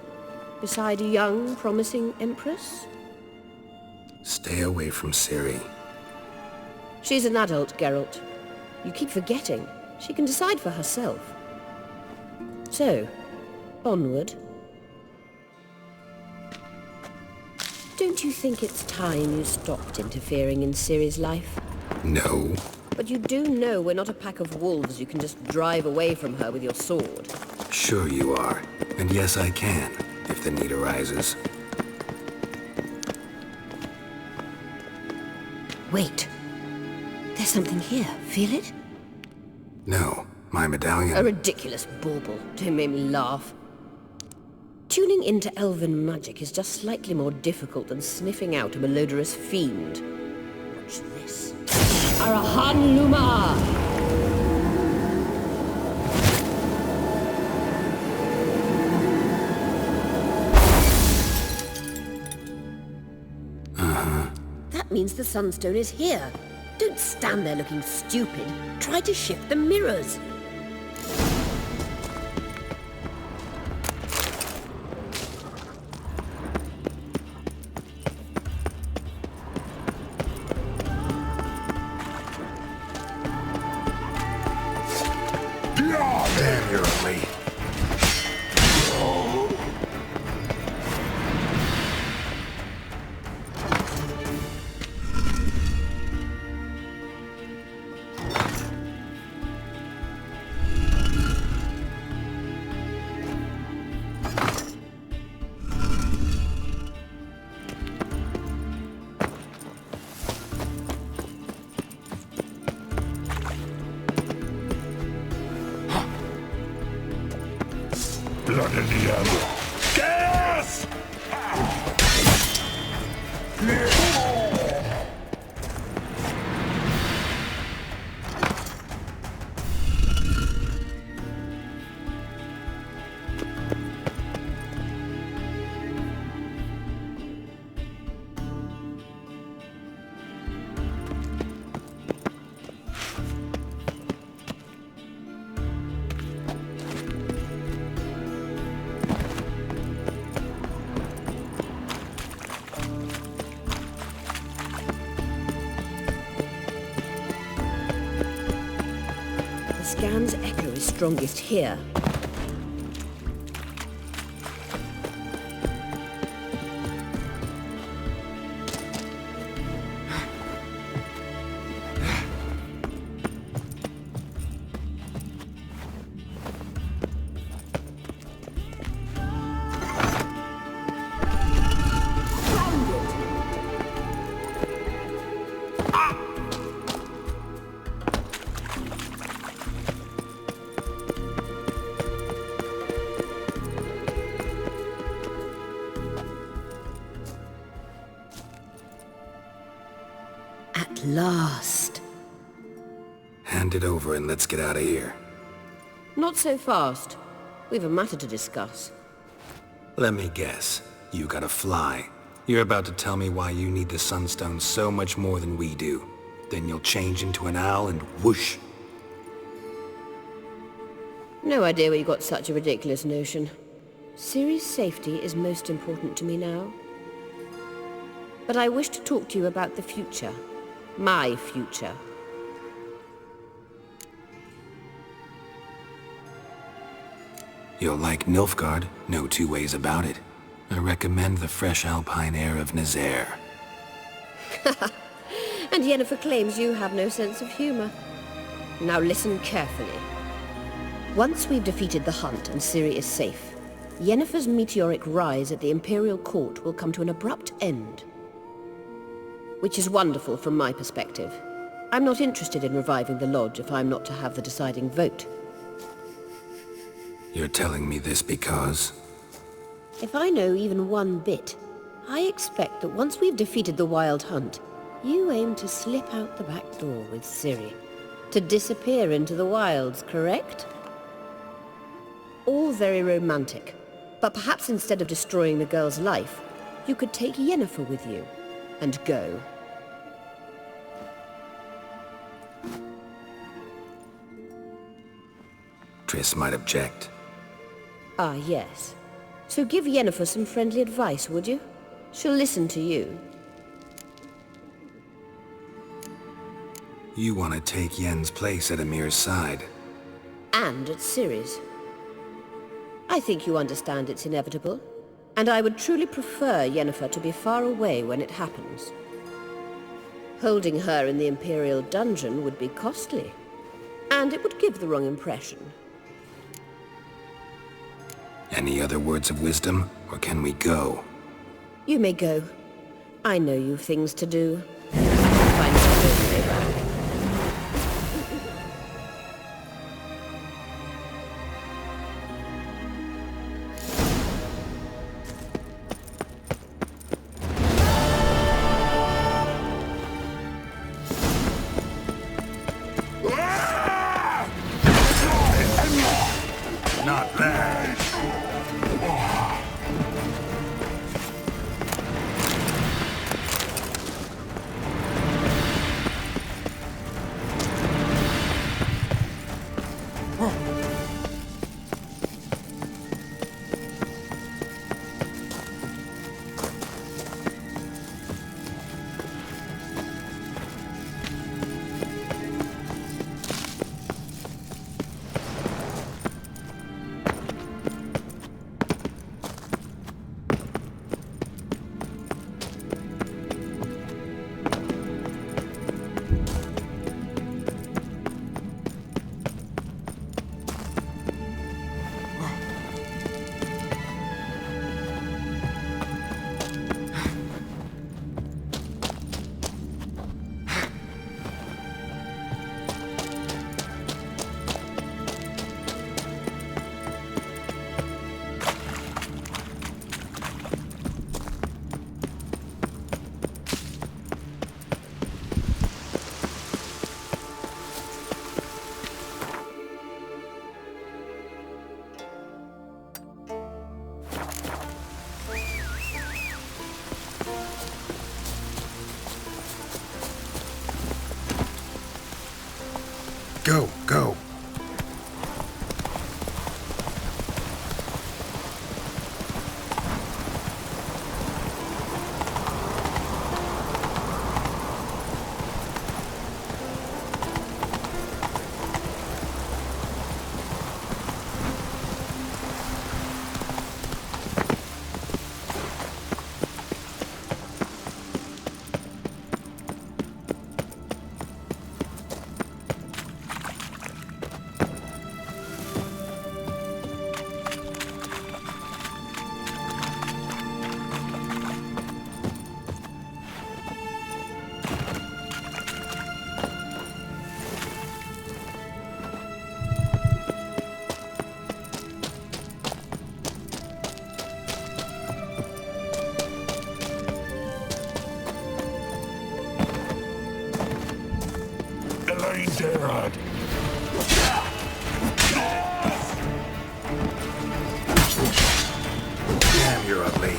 Beside a young, promising Empress? Stay away from Ciri. She's an adult, Geralt. You keep forgetting. She can decide for herself. So, onward. Don't you think it's time you stopped interfering in Ciri's life? No. But you do know we're not a pack of wolves you can just drive away from her with your sword. Sure you are. And yes, I can, if the need arises. Wait. There's something here. Feel it? No, my medallion. A ridiculous bauble. Don't make me laugh. Tuning into elven magic is just slightly more difficult than sniffing out a malodorous fiend. Watch this. Arahan Luma! That means the Sunstone is here. Don't stand there looking stupid. Try to shift the mirrors. Damn, you're ugly. Blood in the ammo. Gas! Gan's echo is strongest here. At last. Hand it over and let's get out of here. Not so fast. We've a matter to discuss. Let me guess. You gotta fly. You're about to tell me why you need the Sunstone so much more than we do. Then you'll change into an owl and whoosh. No idea where you got such a ridiculous notion. Ciri's safety is most important to me now. But I wish to talk to you about the future. My future. You'll like Nilfgaard, no two ways about it. I recommend the fresh alpine air of Nazaire. And Yennefer claims you have no sense of humor. Now listen carefully. Once we've defeated the hunt and Ciri is safe, Yennefer's meteoric rise at the Imperial Court will come to an abrupt end. Which is wonderful from my perspective. I'm not interested in reviving the Lodge if I'm not to have the deciding vote. You're telling me this because... If I know even one bit, I expect that once we've defeated the Wild Hunt, you aim to slip out the back door with Ciri. To disappear into the wilds, correct? All very romantic. But perhaps instead of destroying the girl's life, you could take Yennefer with you and go. Triss might object. Ah, yes. So give Yennefer some friendly advice, would you? She'll listen to you. You want to take Yen's place at Amir's side. And at Ciri's. I think you understand it's inevitable. And I would truly prefer Yennefer to be far away when it happens. Holding her in the Imperial dungeon would be costly. And it would give the wrong impression. Any other words of wisdom, or can we go? You may go. I know you've things to do. Find some way back. Not bad. Go, go. Gerard. Damn, you're ugly.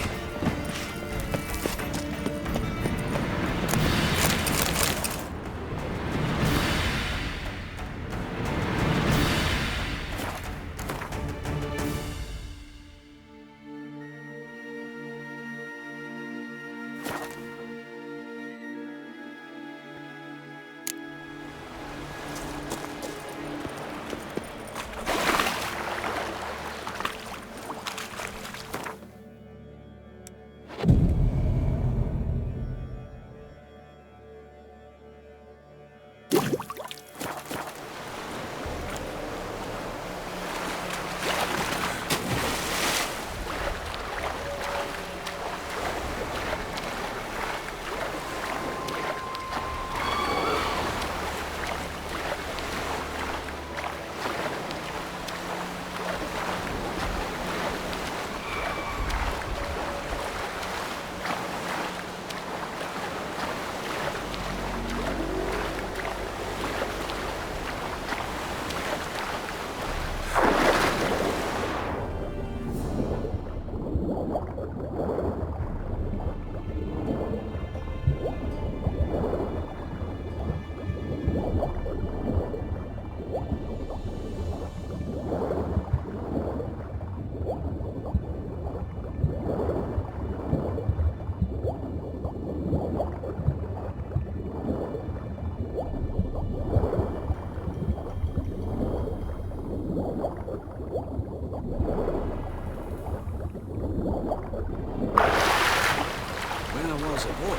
When I was a boy,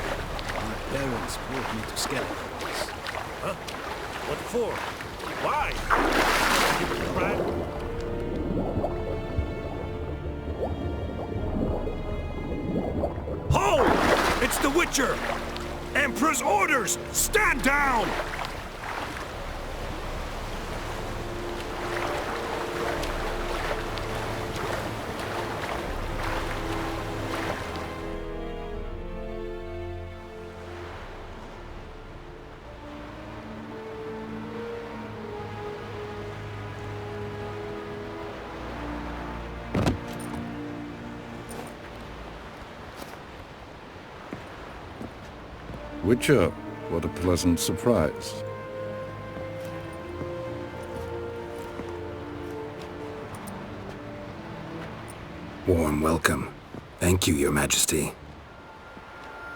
my parents brought me to Skeletons. Huh? What for? Why? Right? Ho! It's the Witcher! Emperor's orders! Stand down! Witcher, what a pleasant surprise. Warm welcome. Thank you, Your Majesty.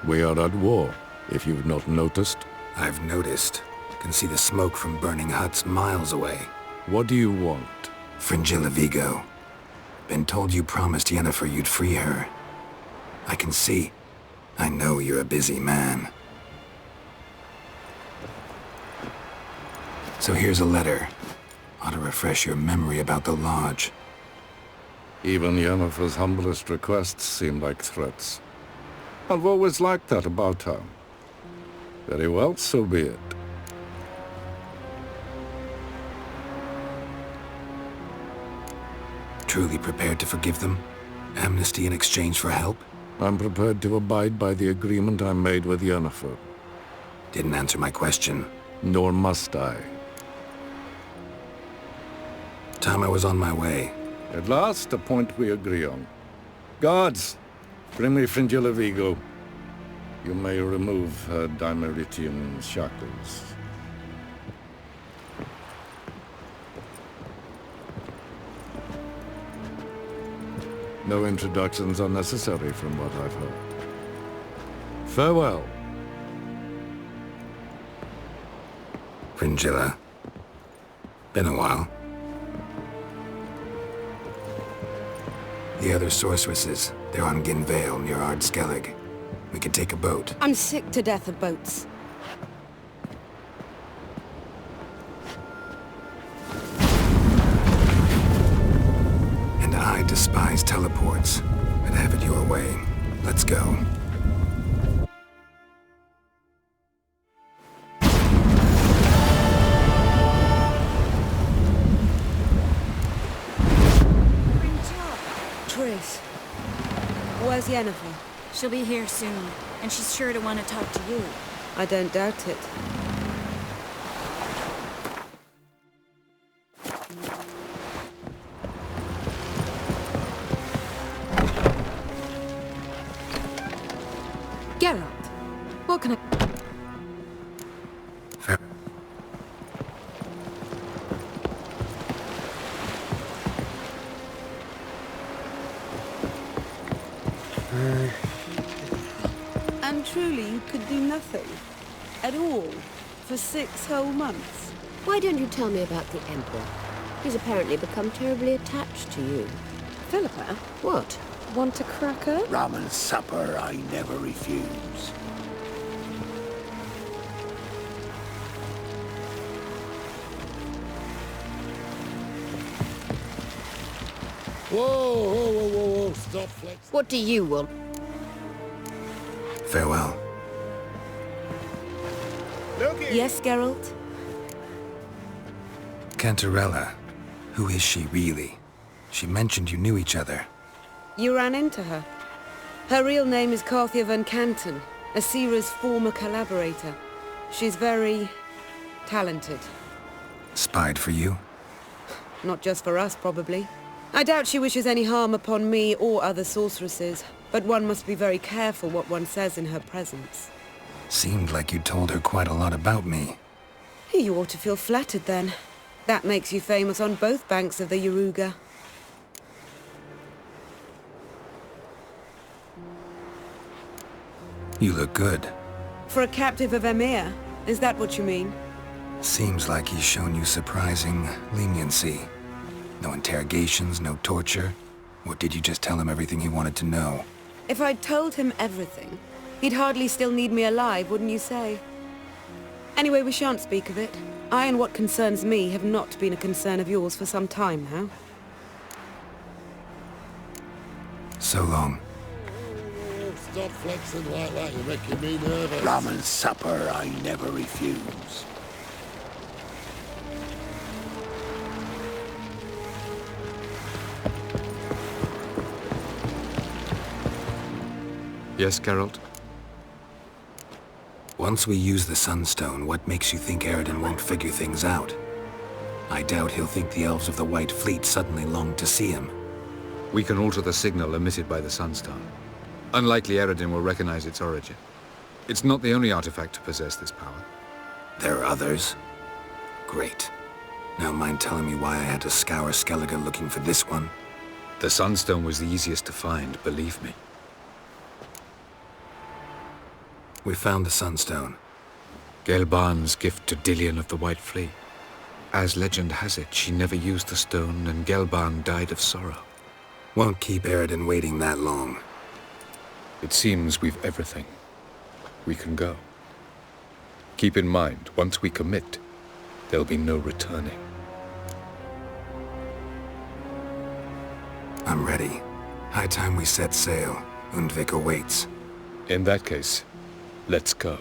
We are at war, if you've not noticed. I've noticed. Can see the smoke from burning huts miles away. What do you want? Fringilla Vigo. Been told you promised Yennefer you'd free her. I can see. I know you're a busy man. So here's a letter. Ought to refresh your memory about the Lodge. Even Yennefer's humblest requests seem like threats. I've always liked that about her. Very well, so be it. Truly prepared to forgive them? Amnesty in exchange for help? I'm prepared to abide by the agreement I made with Yennefer. Didn't answer my question. Nor must I. Time I was on my way. At last, a point we agree on. Guards, bring me Fringilla Vigo. You may remove her Dimeritium shackles. No introductions are necessary from what I've heard. Farewell. Fringilla. Been a while. The other sorceresses, they're on Ginvale near Ardskellig. We could take a boat. I'm sick to death of boats. And I despise teleports, but have it your way. Let's go. Triss, where's Yennefer? She'll be here soon, and she's sure to want to talk to you. I don't doubt it. Geralt, what can I... Fair. And truly you could do nothing? At all? For 6 whole months? Why don't you tell me about the Emperor? He's apparently become terribly attached to you. Philippa? What? Want a cracker? Rum and supper I never refuse. Whoa, stop flexing. What do you want? Farewell. Yes, Geralt? Cantarella. Who is she, really? She mentioned you knew each other. You ran into her. Her real name is Carthia van Canton, Asira's former collaborator. She's very... talented. Spied for you? Not just for us, probably. I doubt she wishes any harm upon me or other sorceresses, but one must be very careful what one says in her presence. Seemed like you told her quite a lot about me. You ought to feel flattered, then. That makes you famous on both banks of the Yaruga. You look good. For a captive of Emir, is that what you mean? Seems like he's shown you surprising leniency. No interrogations, no torture. Or did you just tell him everything he wanted to know? If I'd told him everything, he'd hardly still need me alive, wouldn't you say? Anyway, we shan't speak of it. I and what concerns me have not been a concern of yours for some time now. So long. Stop flexing like that, you're making me nervous. Rum and supper I never refuse. Yes, Geralt? Once we use the Sunstone, what makes you think Eredin won't figure things out? I doubt he'll think the elves of the White Fleet suddenly longed to see him. We can alter the signal emitted by the Sunstone. Unlikely Eredin will recognize its origin. It's not the only artifact to possess this power. There are others? Great. Now mind telling me why I had to scour Skellige looking for this one? The Sunstone was the easiest to find, believe me. We found the Sunstone. Gelban's gift to Dillion of the White Fleet. As legend has it, she never used the stone and Gelban died of sorrow. Won't keep Eredin waiting that long. It seems we've everything. We can go. Keep in mind, once we commit, there'll be no returning. I'm ready. High time we set sail. Undvik awaits. In that case, let's go.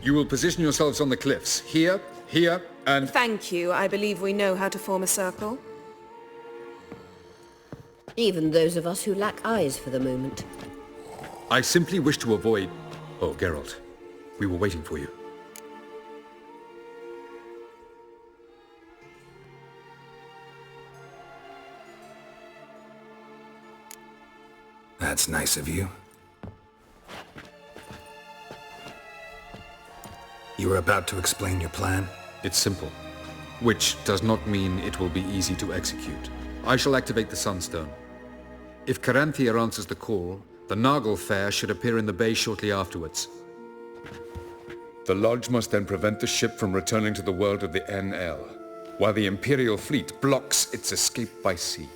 You will position yourselves on the cliffs. Here, here, and... Thank you. I believe we know how to form a circle. Even those of us who lack eyes for the moment. I simply wish to avoid... Oh, Geralt. We were waiting for you. That's nice of you. You were about to explain your plan? It's simple. Which does not mean it will be easy to execute. I shall activate the Sunstone. If Caranthia answers the call, the Nargle Fair should appear in the bay shortly afterwards. The Lodge must then prevent the ship from returning to the world of the NL, while the Imperial fleet blocks its escape by sea.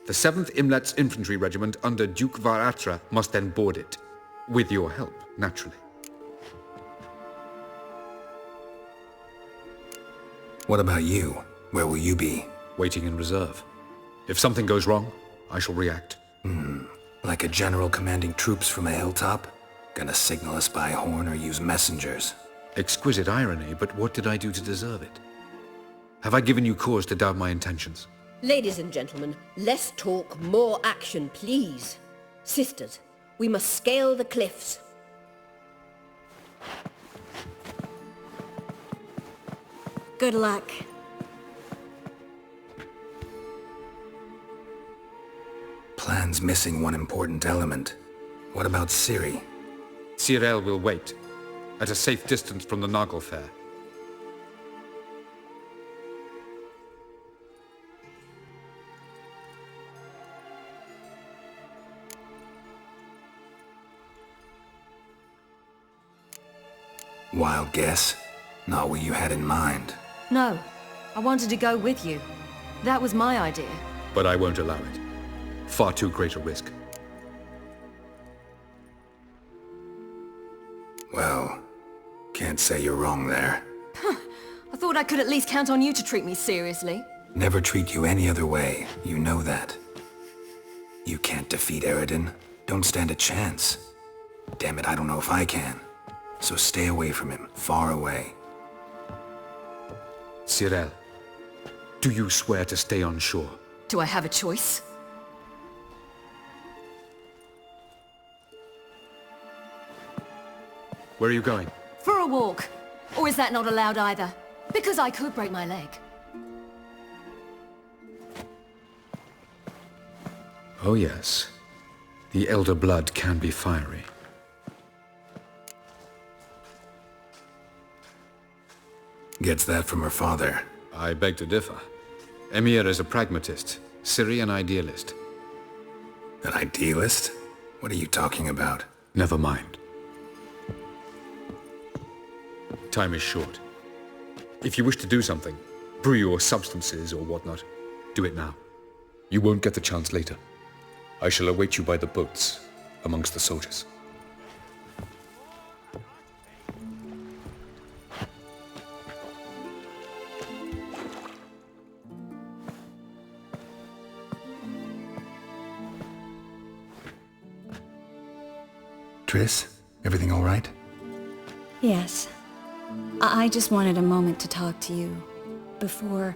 The 7th Imlet's Infantry Regiment under Duke Varatra must then board it. With your help, naturally. What about you? Where will you be? Waiting in reserve. If something goes wrong, I shall react. Like a general commanding troops from a hilltop? Gonna signal us by horn or use messengers? Exquisite irony, but what did I do to deserve it? Have I given you cause to doubt my intentions? Ladies and gentlemen, less talk, more action, please. Sisters, we must scale the cliffs. Good luck. Plan's missing one important element. What about Ciri? Cyril will wait, at a safe distance from the Nagelfair. Wild guess? Not what you had in mind. No, I wanted to go with you. That was my idea. But I won't allow it. Far too great a risk. Well, can't say you're wrong there. I thought I could at least count on you to treat me seriously. Never treat you any other way. You know that. You can't defeat Eridan. Don't stand a chance. Damn it, I don't know if I can. So stay away from him. Far away. Cyril, do you swear to stay on shore? Do I have a choice? Where are you going? For a walk. Or is that not allowed either? Because I could break my leg. Oh yes. The elder blood can be fiery. Gets that from her father. I beg to differ. Emir is a pragmatist, Ciri an idealist. An idealist? What are you talking about? Never mind. Time is short. If you wish to do something, brew your substances or whatnot, do it now. You won't get the chance later. I shall await you by the boats, amongst the soldiers. Triss, everything all right? Yes. I just wanted a moment to talk to you. Before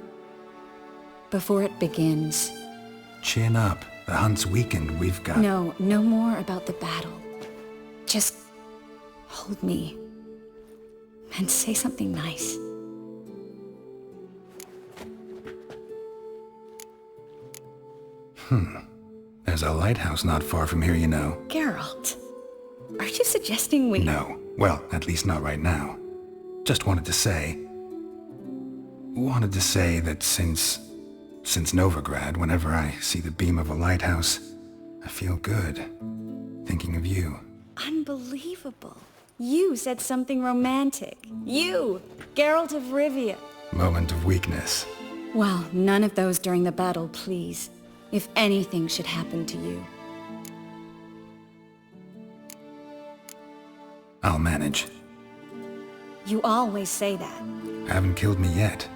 it begins. Chin up. The hunt's weakened. We've got... No more about the battle. Just hold me. And say something nice. There's a lighthouse not far from here, you know. Geralt, are you suggesting we... No. Well, at least not right now. Just wanted to say that since Novigrad, whenever I see the beam of a lighthouse, I feel good. Thinking of you. Unbelievable. You said something romantic. You, Geralt of Rivia. Moment of weakness. Well, none of those during the battle, please. If anything should happen to you. I'll manage. You always say that. Haven't killed me yet.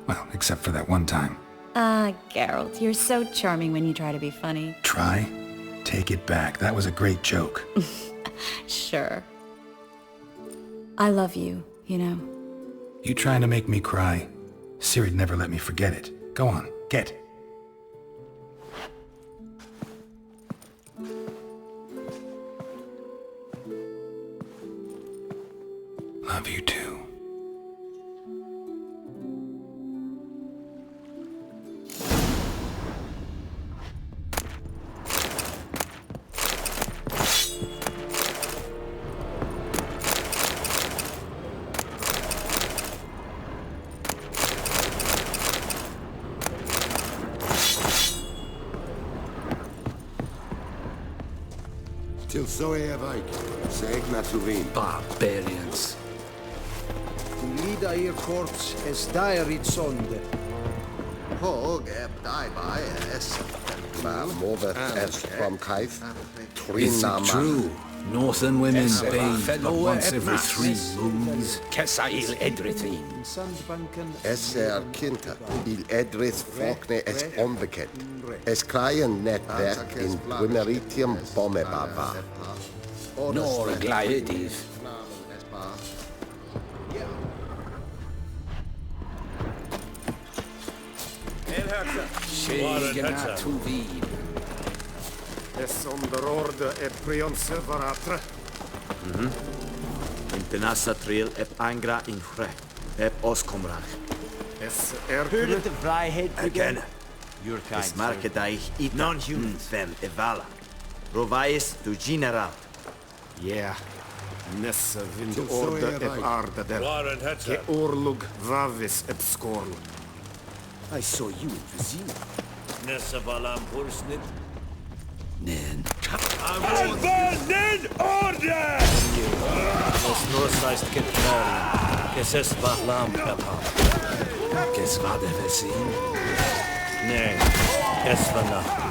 Well, except for that one time. Geralt, you're so charming when you try to be funny. Try? Take it back. That was a great joke. Sure. I love you, you know. You trying to make me cry? Ciri'd never let me forget it. Go on, get. Love you too. Til så er veik, segna til vin. Barbarians. Lida ir korps es daerit sonde. Hog daibai es. Movet es from Kaif. Is it true? Northern women bathe but once every 3 moons. Kesail Edrithin. Es kinta. Il edris fokne es onbekend. Es kleien netwerk in Wimeritium Bommebaba. Nor Glaediv. Shegena tu vid. Es onder orde e prionse varatre. Internasa trail ep angra in fre. Ep oskomrach. Es Hurde de vrijheid again. Es market daich it non-human fem evala. Rovais du general. Yeah. Nesse vind orde ep arde der. Ke oorlog vavis ep skorl. I saw you in Vizima. Nessa valam pursnit. Nen. Abandon order! Es nur seist Kitnari. Es ist Valam Peppa. Kes war der Vesin? Nee, es war nach.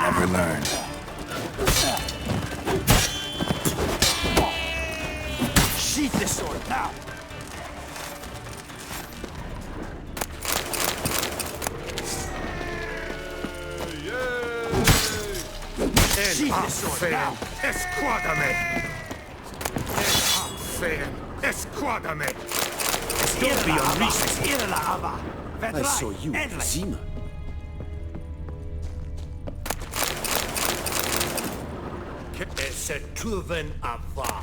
Never learn. Sheath this sword now! Esquadame! Esquadame! Don't be unleashed! I saw you in Vizima. Es tuven ava.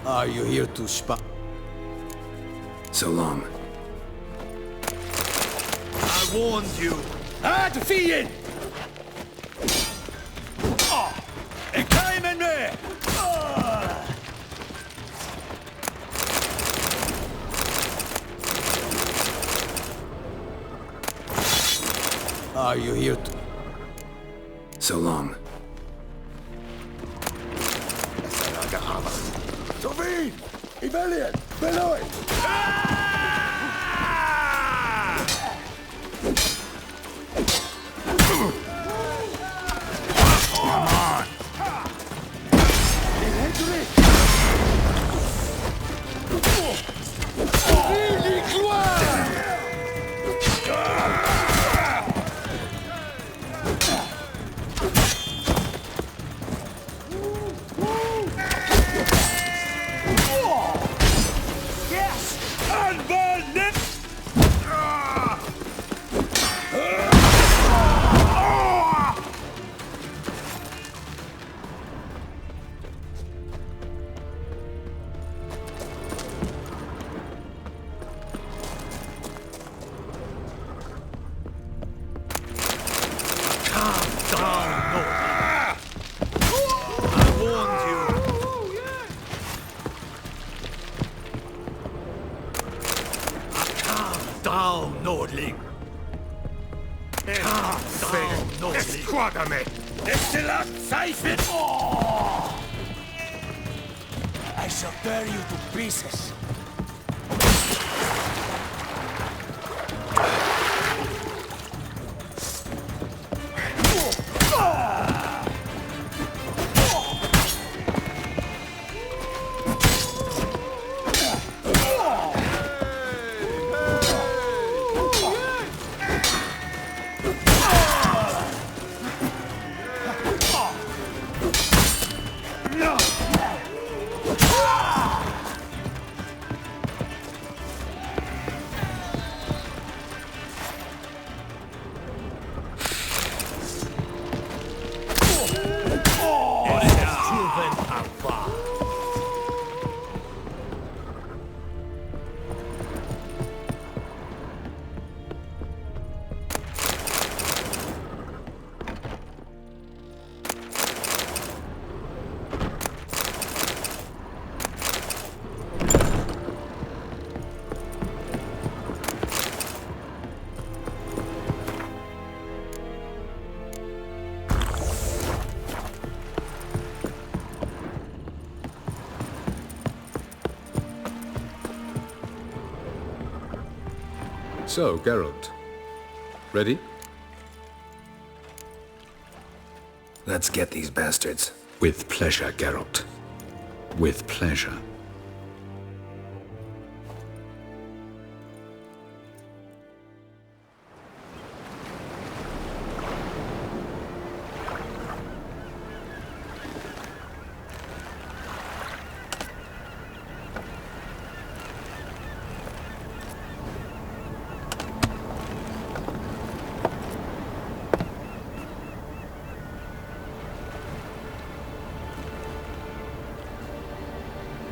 Are you here to spy? So long. I warned you. Defeated! It came in there! Are you here to... So long. Sovin! Rebellion! Beloit! Come on! Esquadame! Excellent Seifert! I shall tear you to pieces. So, Geralt. Ready? Let's get these bastards. With pleasure, Geralt. With pleasure.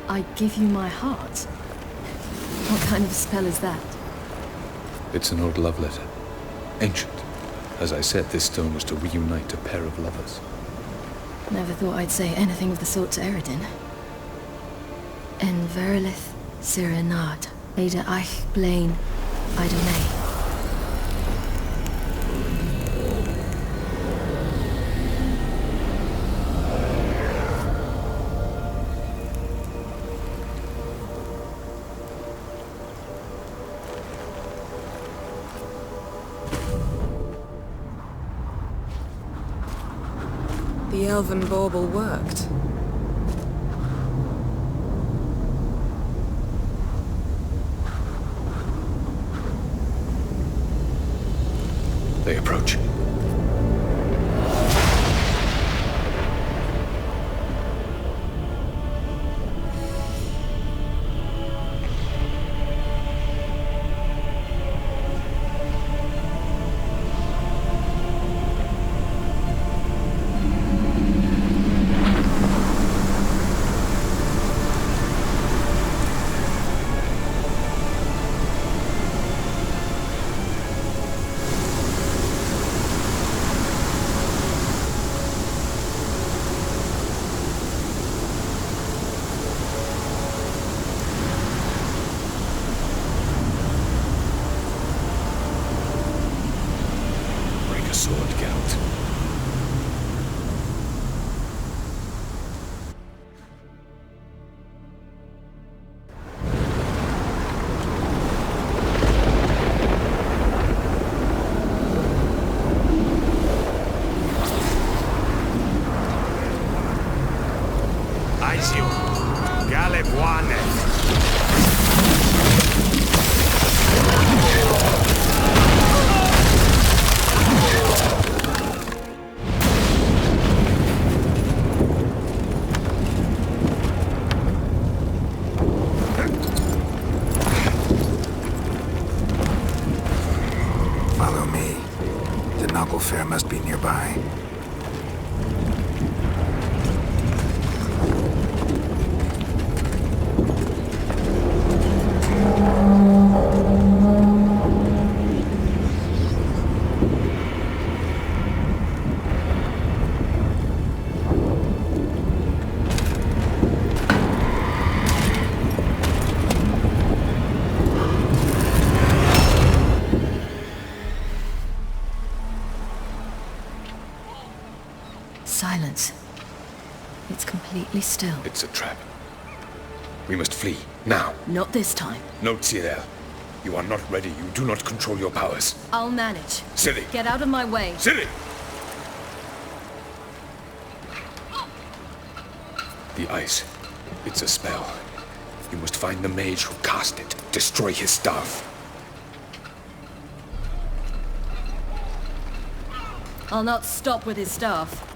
I give you my heart? What kind of spell is that? It's an old love letter. Ancient. As I said, this stone was to reunite a pair of lovers. Never thought I'd say anything of the sort to Eredin. En verilith Sirenad, Ada eich blaen, Idonei. The elven bauble worked. They approach. be nearby. Silence. It's completely still. It's a trap. We must flee, now. Not this time. No, Cyril. You are not ready. You do not control your powers. I'll manage. Ciri! Get out of my way. Ciri! The ice. It's a spell. You must find the mage who cast it. Destroy his staff. I'll not stop with his staff.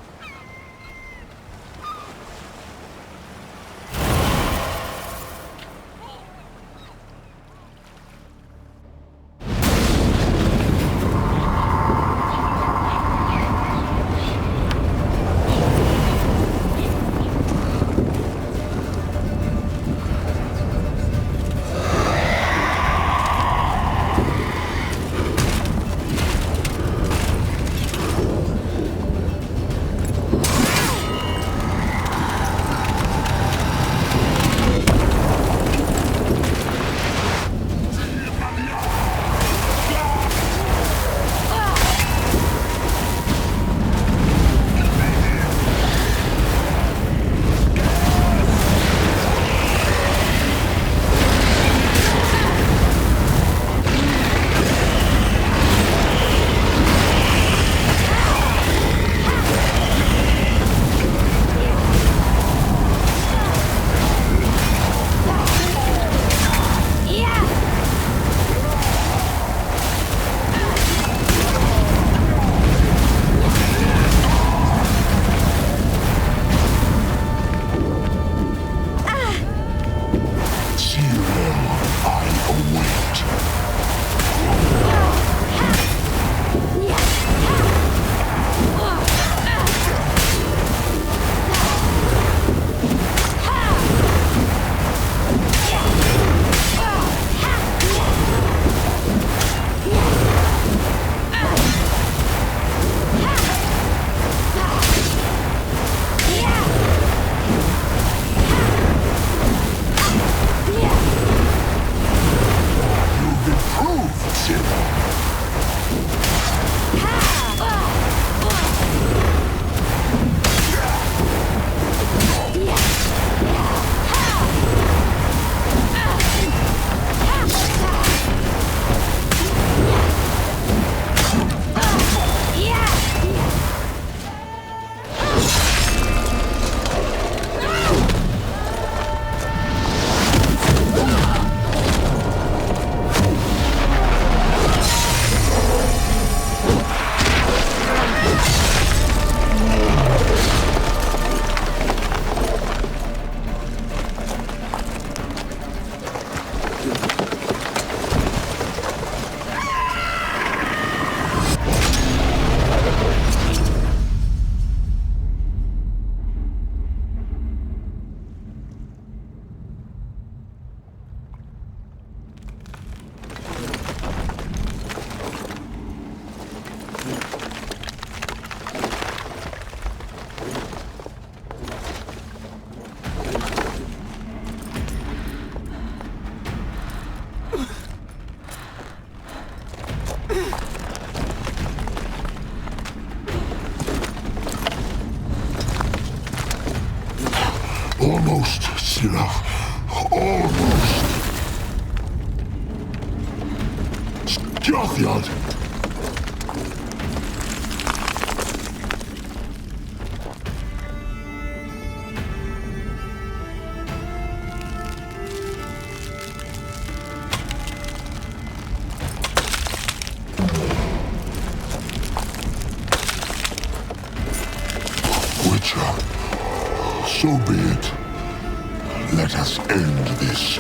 Almost, Sirach. Almost. Jothyard. Witcher, so be it. Let us end this.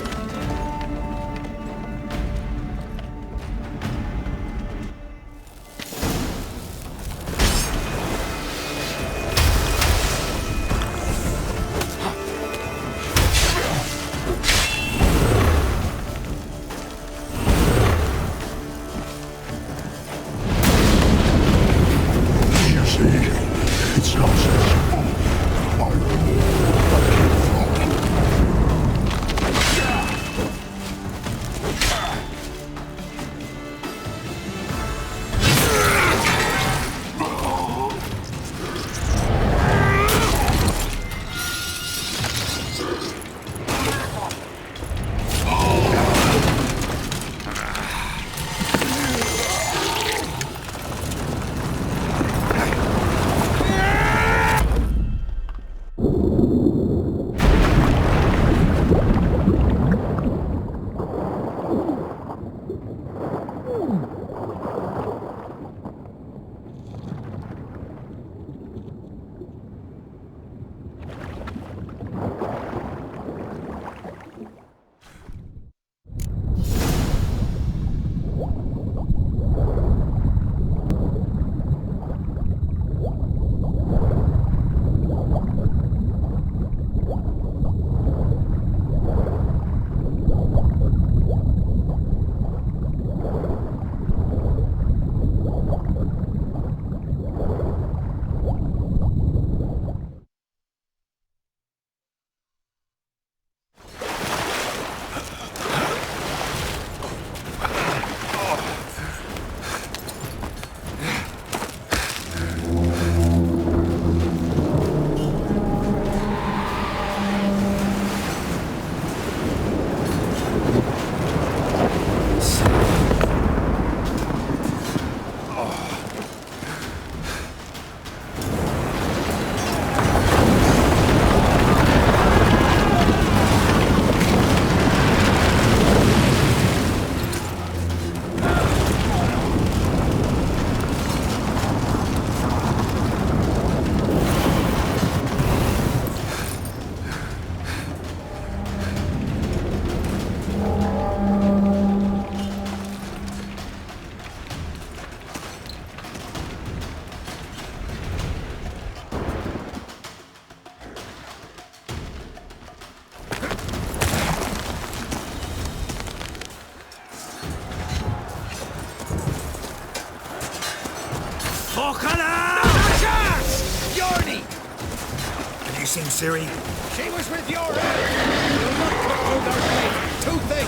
You seen Ciri? She was with your elf! You'll not cut through their blade! Too thick!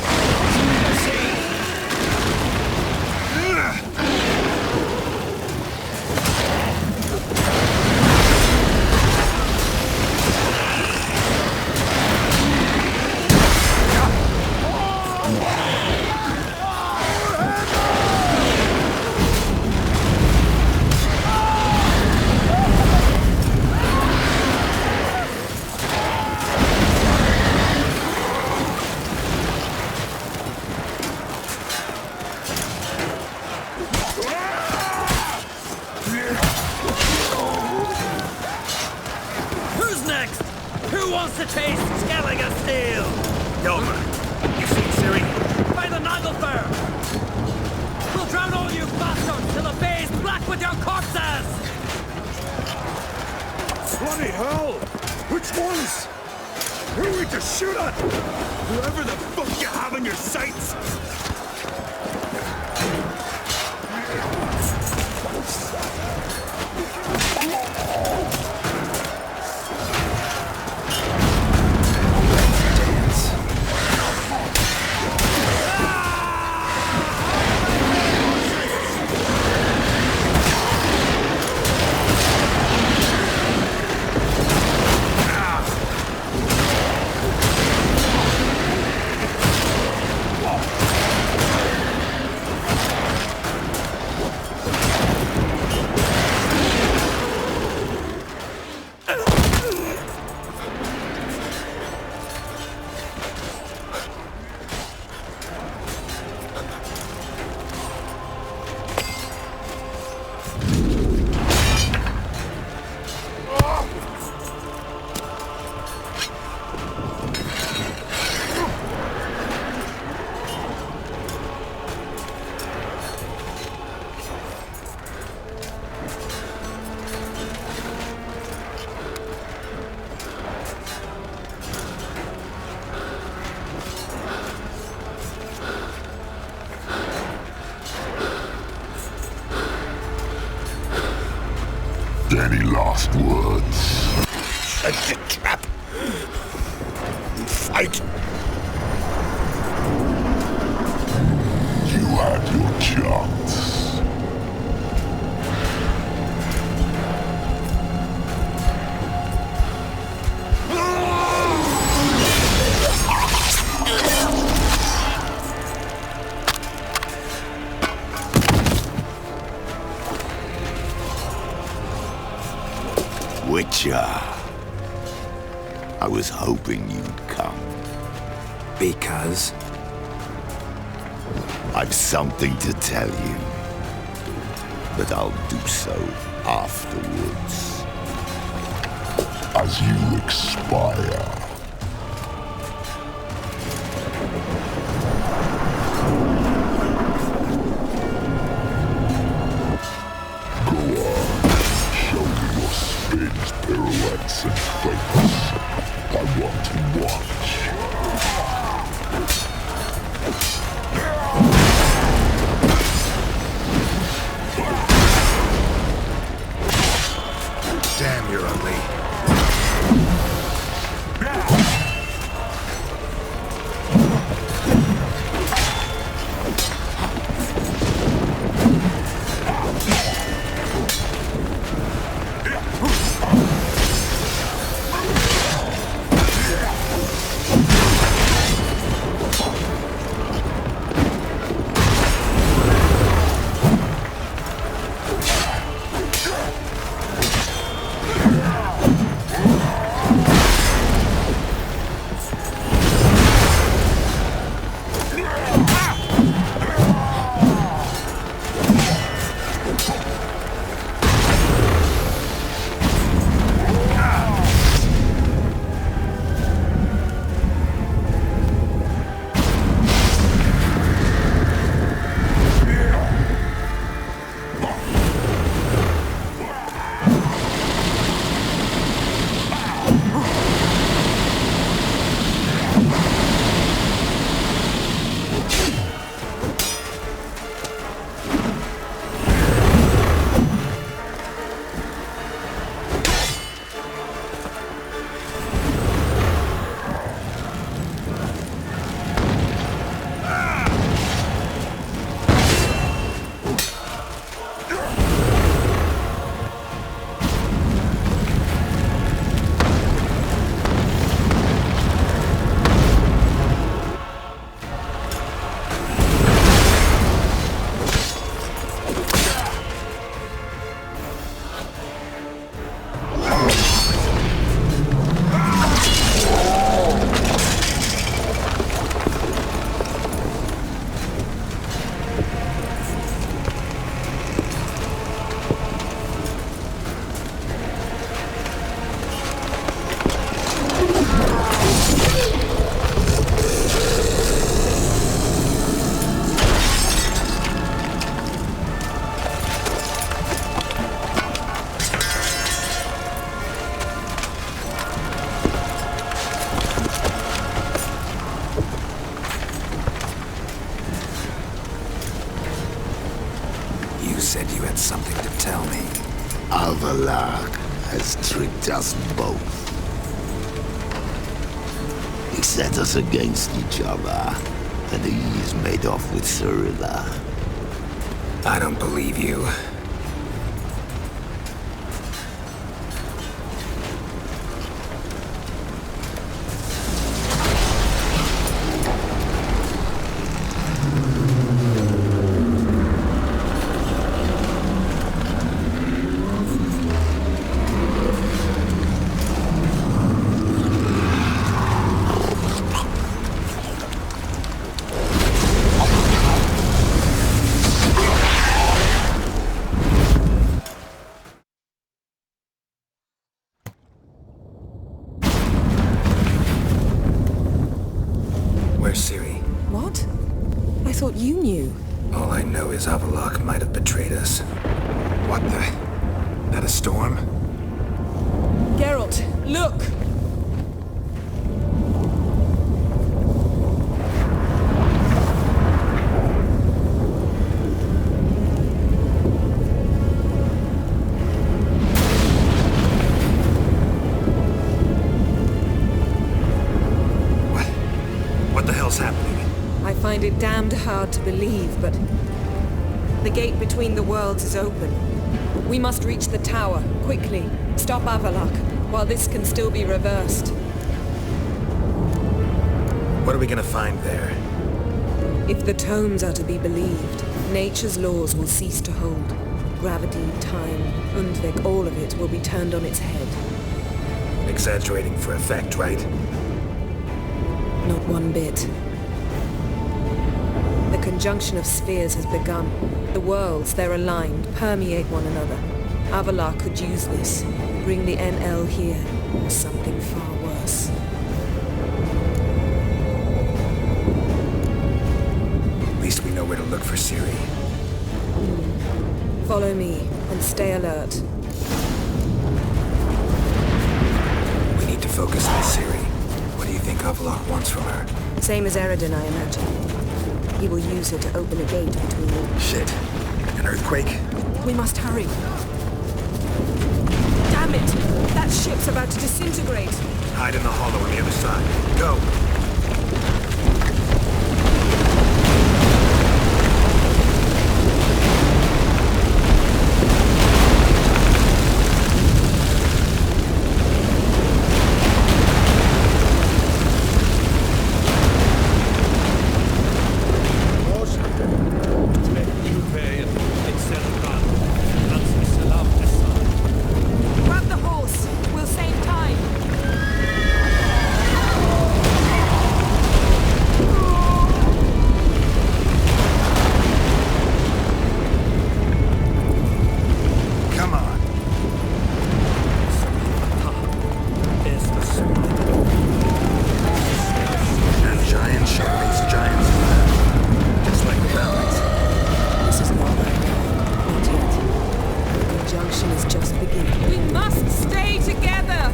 See? Who's next? Who wants to taste Skellige steel? Yelmer, you seen Ciri? By the Nagelfur! We'll drown all you bastards till the bay's black with your corpses! Bloody hell! Which ones? Who are we to shoot at? Whoever the fuck you have in your sights! Any last words? Set the trap. Fight. You had your chance. Witcher. I was hoping you'd come. Because? I've something to tell you. But I'll do so afterwards. As you expire. Pirouettes and flips. I want to watch. Damn, you're ugly. Avalok has tricked us both. He set us against each other, and he's made off with Cyrilla. I don't believe you. Where's Ciri? What? I thought you knew. All I know is Avalok might have betrayed us. What the? That a storm? Geralt, look! What the hell's happening? I find it damned hard to believe, but the gate between the worlds is open. We must reach the tower, quickly. Stop Avalok, while this can still be reversed. What are we gonna find there? If the tomes are to be believed, nature's laws will cease to hold. Gravity, time, Undvik, all of it will be turned on its head. Exaggerating for effect, right? Not one bit. The conjunction of spheres has begun. The worlds, they're aligned, permeate one another. Avalok could use this, bring the NL here, or something far worse. At least we know where to look for Ciri. Follow me, and stay alert. We need to focus on Ciri. What do you think Avalok wants from her? Same as Eredin, I imagine. He will use her to open a gate between them. Shit. An earthquake? We must hurry. Damn it! That ship's about to disintegrate. Hide in the hollow on the other side. Go! Grab the horse. We'll save time. Come on. And giant sharpies, giants. Just like the mountains. This is not right now. Not yet. The conjunction is just beginning. We must stay together!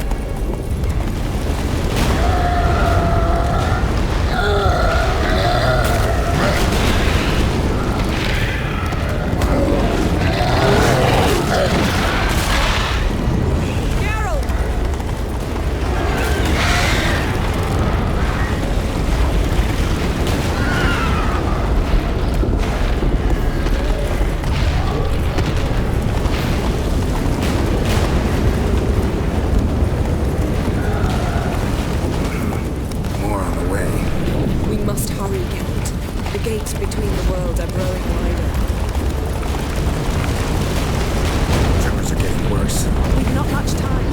More on the way. We must hurry, Geralt. The gates between the worlds are growing wider. Tremors are getting worse. We've not much time.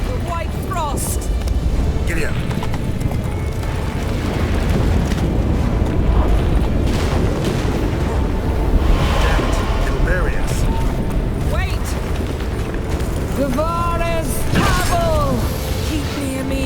The white frost! Giddy up. It'll bury us. Wait! Gavares Pavel! Keep near me.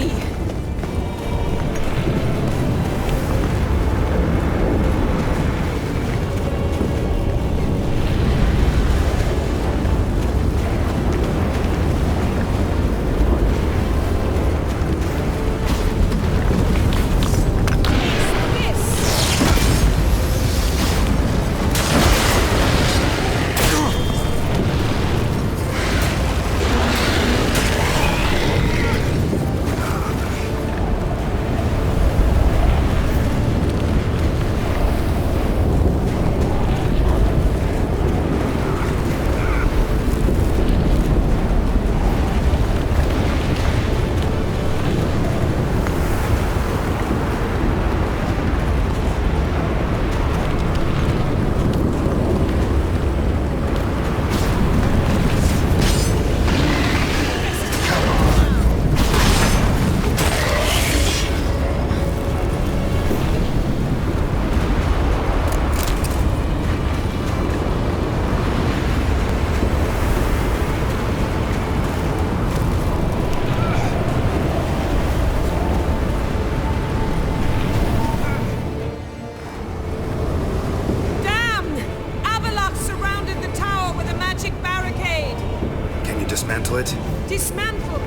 dismantle it? Dismantle?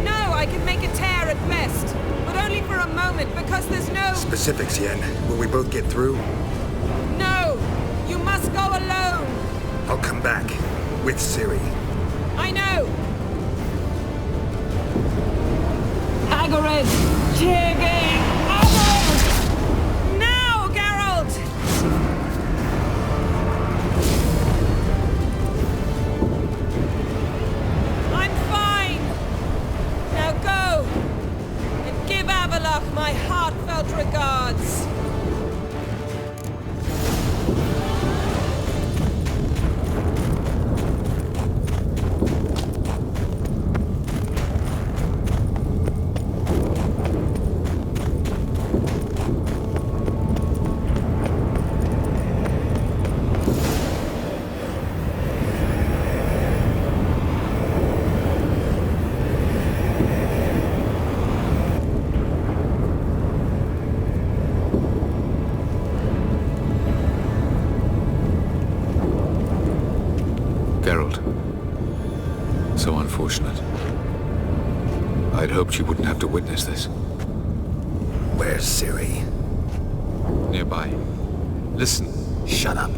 No, I can make a tear at best. But only for a moment, because there's no... Specifics, Yen. Will we both get through? No! You must go alone! I'll come back. With Ciri. I know! Hagrid! Tiggy! Now, Geralt! I'm fine! Now go! And give Avallac'h my heartfelt regards! Geralt. So unfortunate. I'd hoped you wouldn't have to witness this. Where's Ciri? Nearby. Listen. Shut up.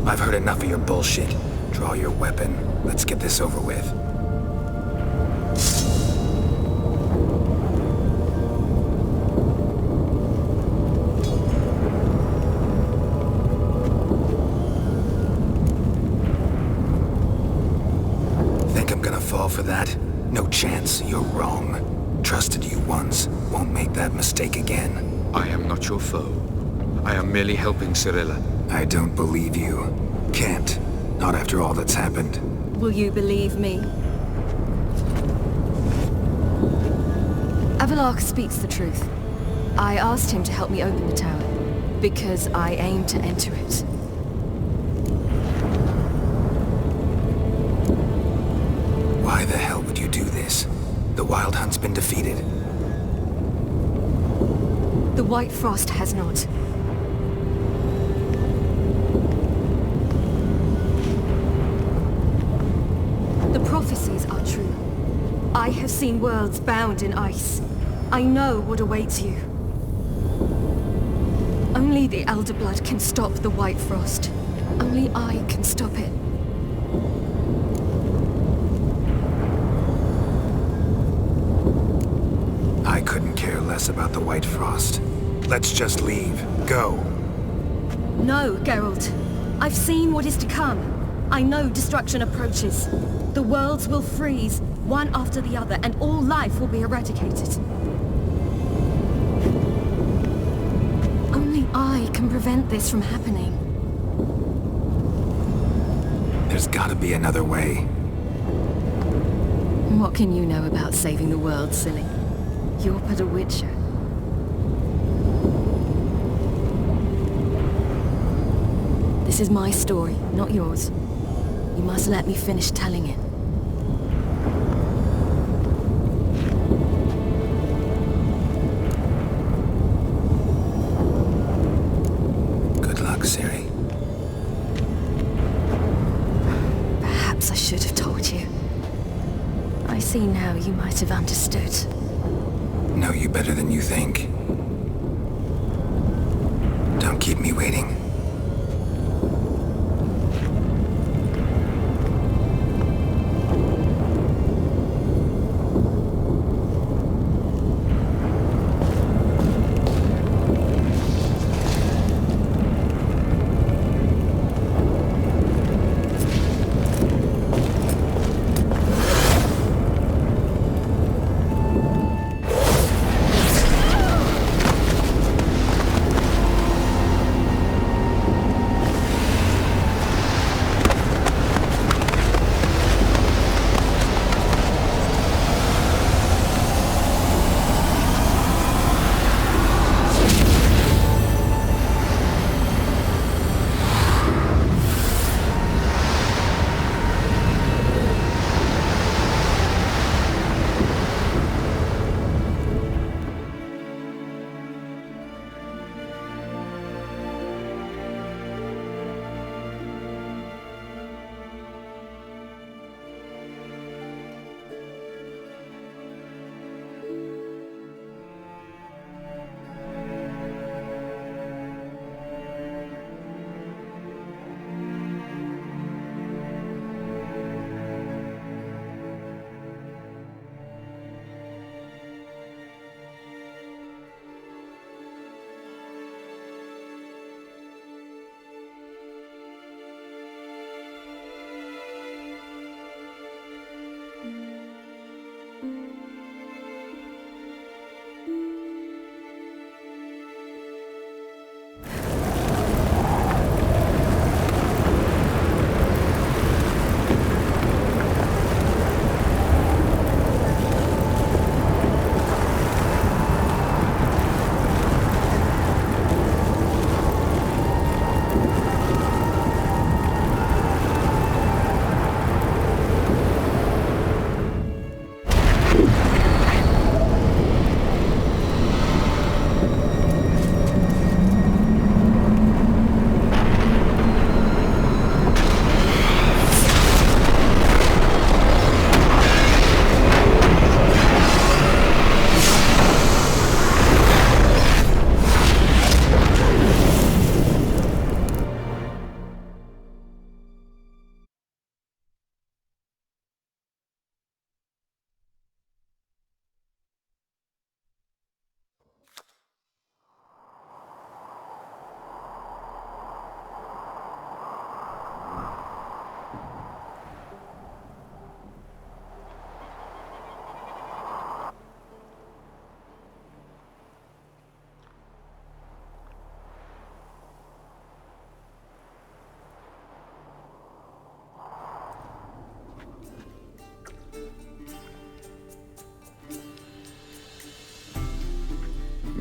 I've heard enough of your bullshit. Draw your weapon. Let's get this over with. Fall for that? No chance. You're wrong. Trusted you once. Won't make that mistake again. I am not your foe. I am merely helping Cirilla. I don't believe you. Can't. Not after all that's happened. Will you believe me? Avallac'h speaks the truth. I asked him to help me open the tower, because I aim to enter it. Why the hell would you do this? The Wild Hunt's been defeated. The White Frost has not. The prophecies are true. I have seen worlds bound in ice. I know what awaits you. Only the Elder Blood can stop the White Frost. Only I can stop it. I couldn't care less about the White Frost. Let's just leave. Go. No, Geralt. I've seen what is to come. I know destruction approaches. The worlds will freeze, one after the other, and all life will be eradicated. Only I can prevent this from happening. There's gotta be another way. What can you know about saving the world, silly? You're but a witcher. This is my story, not yours. You must let me finish telling it. Good luck, Ciri. Perhaps I should have told you. I see now you might have understood. Know you better than you think. Don't keep me waiting.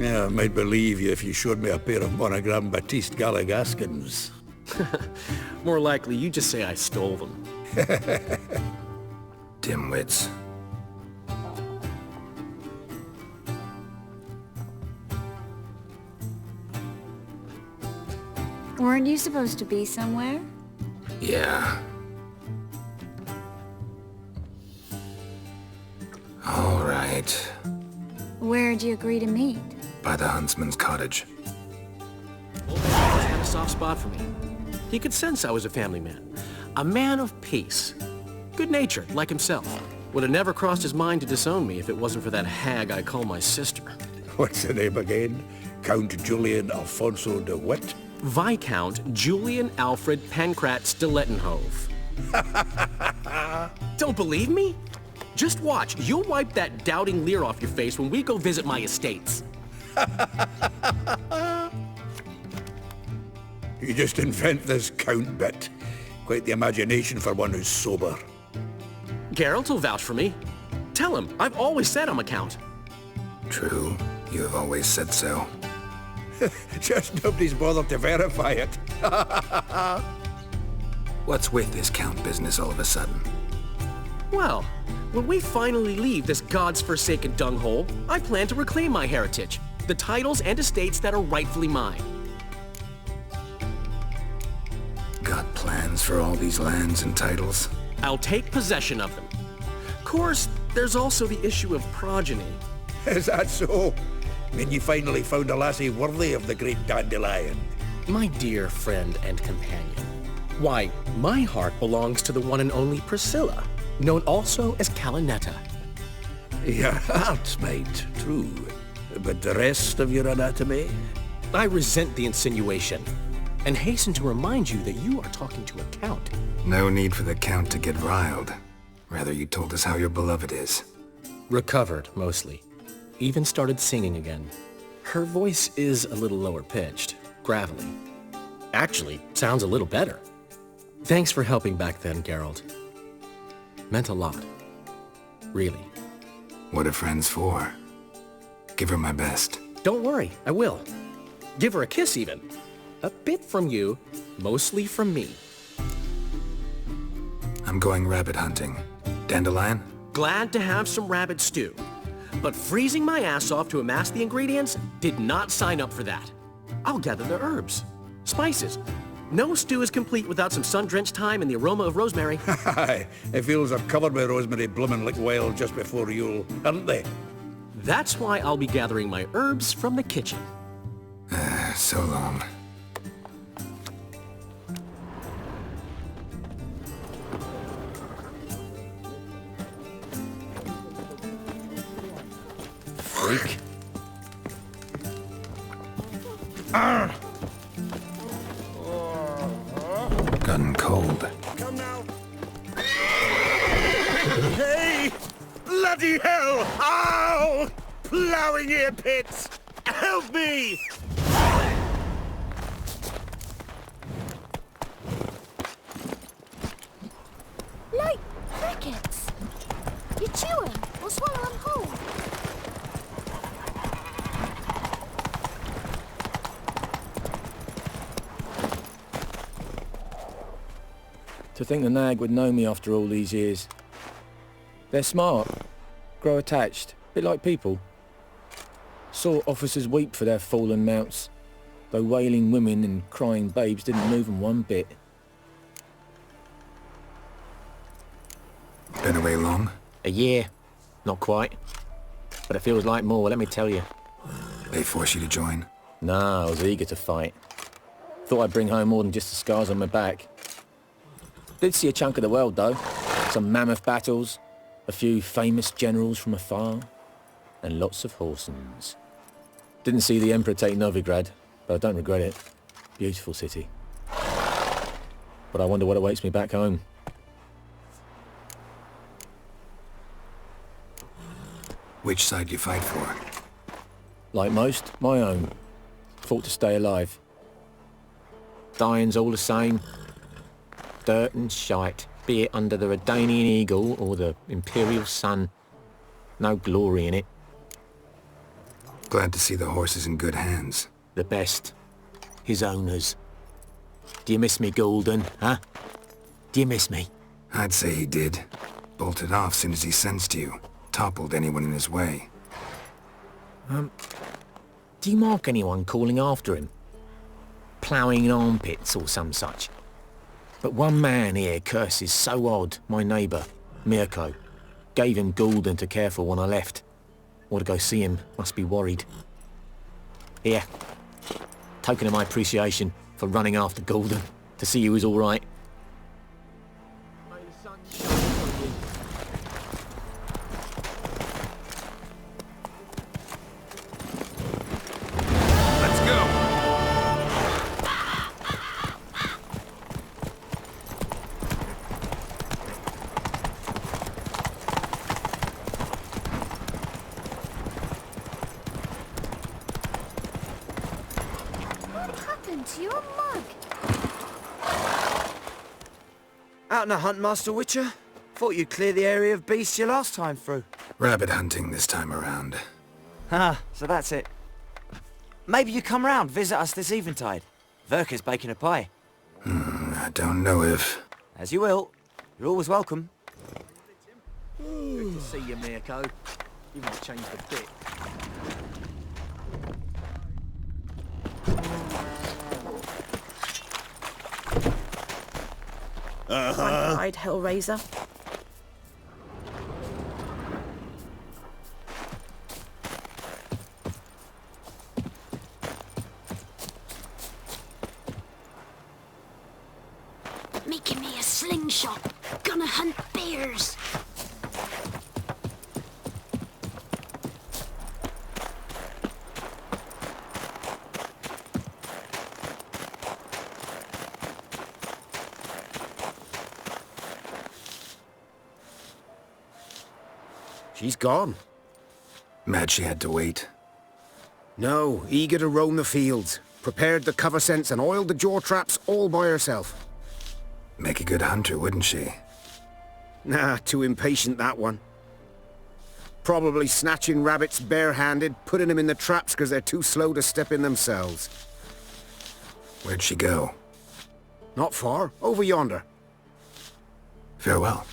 Yeah, I might believe you if you showed me a pair of monogram Batiste Galligaskins. More likely, you just say I stole them. Dimwits. Weren't you supposed to be somewhere? Yeah. All right. Where'd you agree to meet? By the huntsman's cottage. Old man had a soft spot for me. He could sense I was a family man. A man of peace. Good-natured, like himself. Would have never crossed his mind to disown me if it wasn't for that hag I call my sister. What's the name again? Count Julian Alfonso de Witt? Viscount Julian Alfred Pancrat Stilettenhove. Don't believe me? Just watch. You'll wipe that doubting leer off your face when we go visit my estates. You just invent this count bit. Quite the imagination for one who's sober. Geralt will vouch for me. Tell him, I've always said I'm a count. True. You have always said so. Just nobody's bothered to verify it. What's with this count business all of a sudden? Well, when we finally leave this God's forsaken dunghole, I plan to reclaim my heritage, the titles and estates that are rightfully mine. Got plans for all these lands and titles? I'll take possession of them. Of course, there's also the issue of progeny. Is that so? Mean you finally found a lassie worthy of the great dandelion? My dear friend and companion. Why, my heart belongs to the one and only Priscilla, known also as Calinetta. Your heart, mate, true. But the rest of your anatomy? I resent the insinuation, and hasten to remind you that you are talking to a count. No need for the count to get riled. Rather, you told us how your beloved is. Recovered, mostly. Even started singing again. Her voice is a little lower pitched, gravelly. Actually, sounds a little better. Thanks for helping back then, Geralt. Meant a lot. Really. What are friends for? Give her my best. Don't worry, I will. Give her a kiss, even. A bit from you, mostly from me. I'm going rabbit hunting. Dandelion? Glad to have some rabbit stew. But freezing my ass off to amass the ingredients did not sign up for that. I'll gather the herbs, spices. No stew is complete without some sun-drenched thyme and the aroma of rosemary. It feels I'm covered by rosemary bloomin' like wild just before Yule, aren't they? That's why I'll be gathering my herbs from the kitchen. So long. Freak. Gotten cold. Come now. Hey! Bloody hell! Ow! Plowing ear pits! Help me! Like crickets. You chew them or swallow them whole. To think the nag would know me after all these years. They're smart, grow attached, a bit like people. Saw officers weep for their fallen mounts, though wailing women and crying babes didn't move them one bit. Been away long? A year. Not quite. But it feels like more, let me tell you. They force you to join? Nah, I was eager to fight. Thought I'd bring home more than just the scars on my back. Did see a chunk of the world, though. Some mammoth battles, a few famous generals from afar, and lots of horsens. Didn't see the Emperor take Novigrad, but I don't regret it. Beautiful city. But I wonder what awaits me back home. Which side you fight for? Like most, my own. Fought to stay alive. Dying's all the same. Dirt and shite, be it under the Redanian eagle or the Imperial sun. No glory in it. Glad to see the horse is in good hands. The best. His owners. Do you miss me, Golden, huh? Do you miss me? I'd say he did. Bolted off soon as he sensed you. Toppled anyone in his way. Do you mark anyone calling after him? Ploughing in armpits or some such? But one man here curses so odd, my neighbour, Mirko. Gave him Golden to care for when I left. Ought to go see him, must be worried. Here. Token of my appreciation for running after Golden, to see he was all right. To your mug. Out on a hunt, Master Witcher? Thought you'd clear the area of beasts your last time through. Rabbit hunting this time around. Ah, so that's it. Maybe you come round, visit us this eventide. Verka's baking a pie. I don't know if... As you will. You're always welcome. Good to see you, Mirko. You might change the bit. One-eyed Hellraiser. Making me a slingshot. Gonna hunt bears. She's gone. Mad she had to wait. No, eager to roam the fields. Prepared the cover scents and oiled the jaw traps all by herself. Make a good hunter, wouldn't she? Nah, too impatient, that one. Probably snatching rabbits barehanded, putting them in the traps because they're too slow to step in themselves. Where'd she go? Not far. Over yonder. Farewell.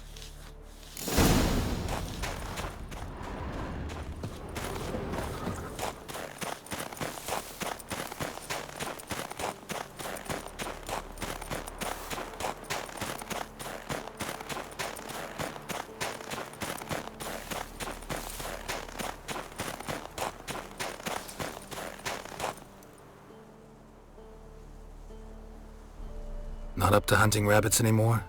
Not up to hunting rabbits anymore?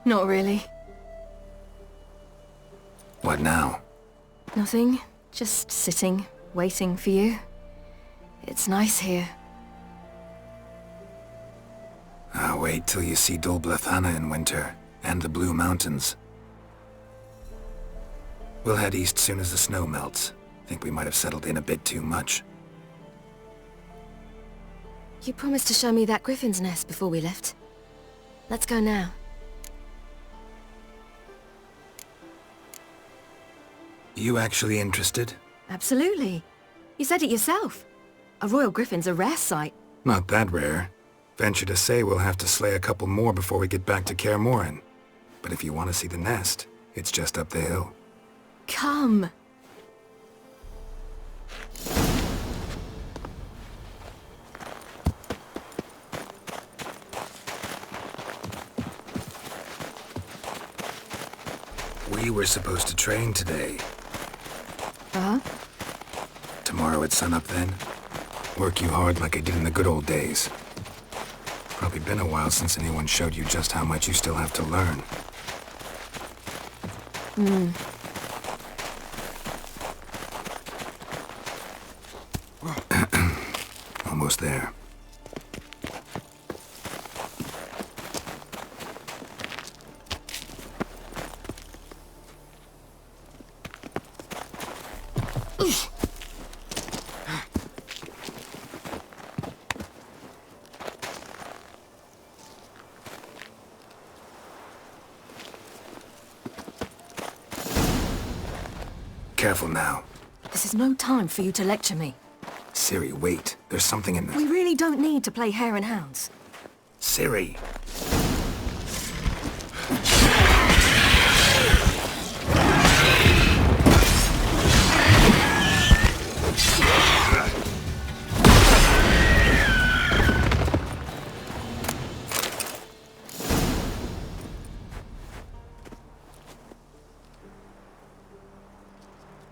Not really. What now? Nothing. Just sitting, waiting for you. It's nice here. I'll wait till you see Dol Blathanna in winter, and the Blue Mountains. We'll head east soon as the snow melts. Think we might have settled in a bit too much. You promised to show me that griffin's nest before we left. Let's go now. You actually interested? Absolutely. You said it yourself. A royal griffin's a rare sight. Not that rare. Venture to say we'll have to slay a couple more before we get back to Kaer Morhen. But if you want to see the nest, it's just up the hill. Come. We were supposed to train today. Uh-huh. Tomorrow at sunup then? Work you hard like I did in the good old days. Probably been a while since anyone showed you just how much you still have to learn. Almost there. Careful now. This is no time for you to lecture me. Ciri, wait. There's something in the... We really don't need to play hare and hounds. Ciri!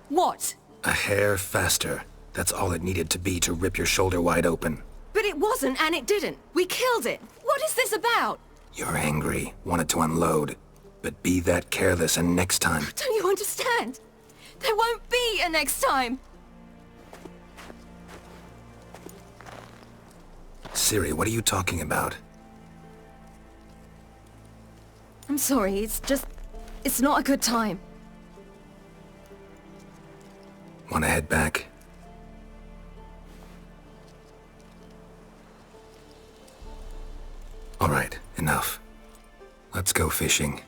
What? A hair faster. That's all it needed to be to rip your shoulder wide open. But it wasn't, and it didn't. We killed it. What is this about? You're angry, wanted to unload. But be that careless and next time... Don't you understand? There won't be a next time. Ciri, what are you talking about? I'm sorry, it's not a good time. Want to head back? All right, enough. Let's go fishing.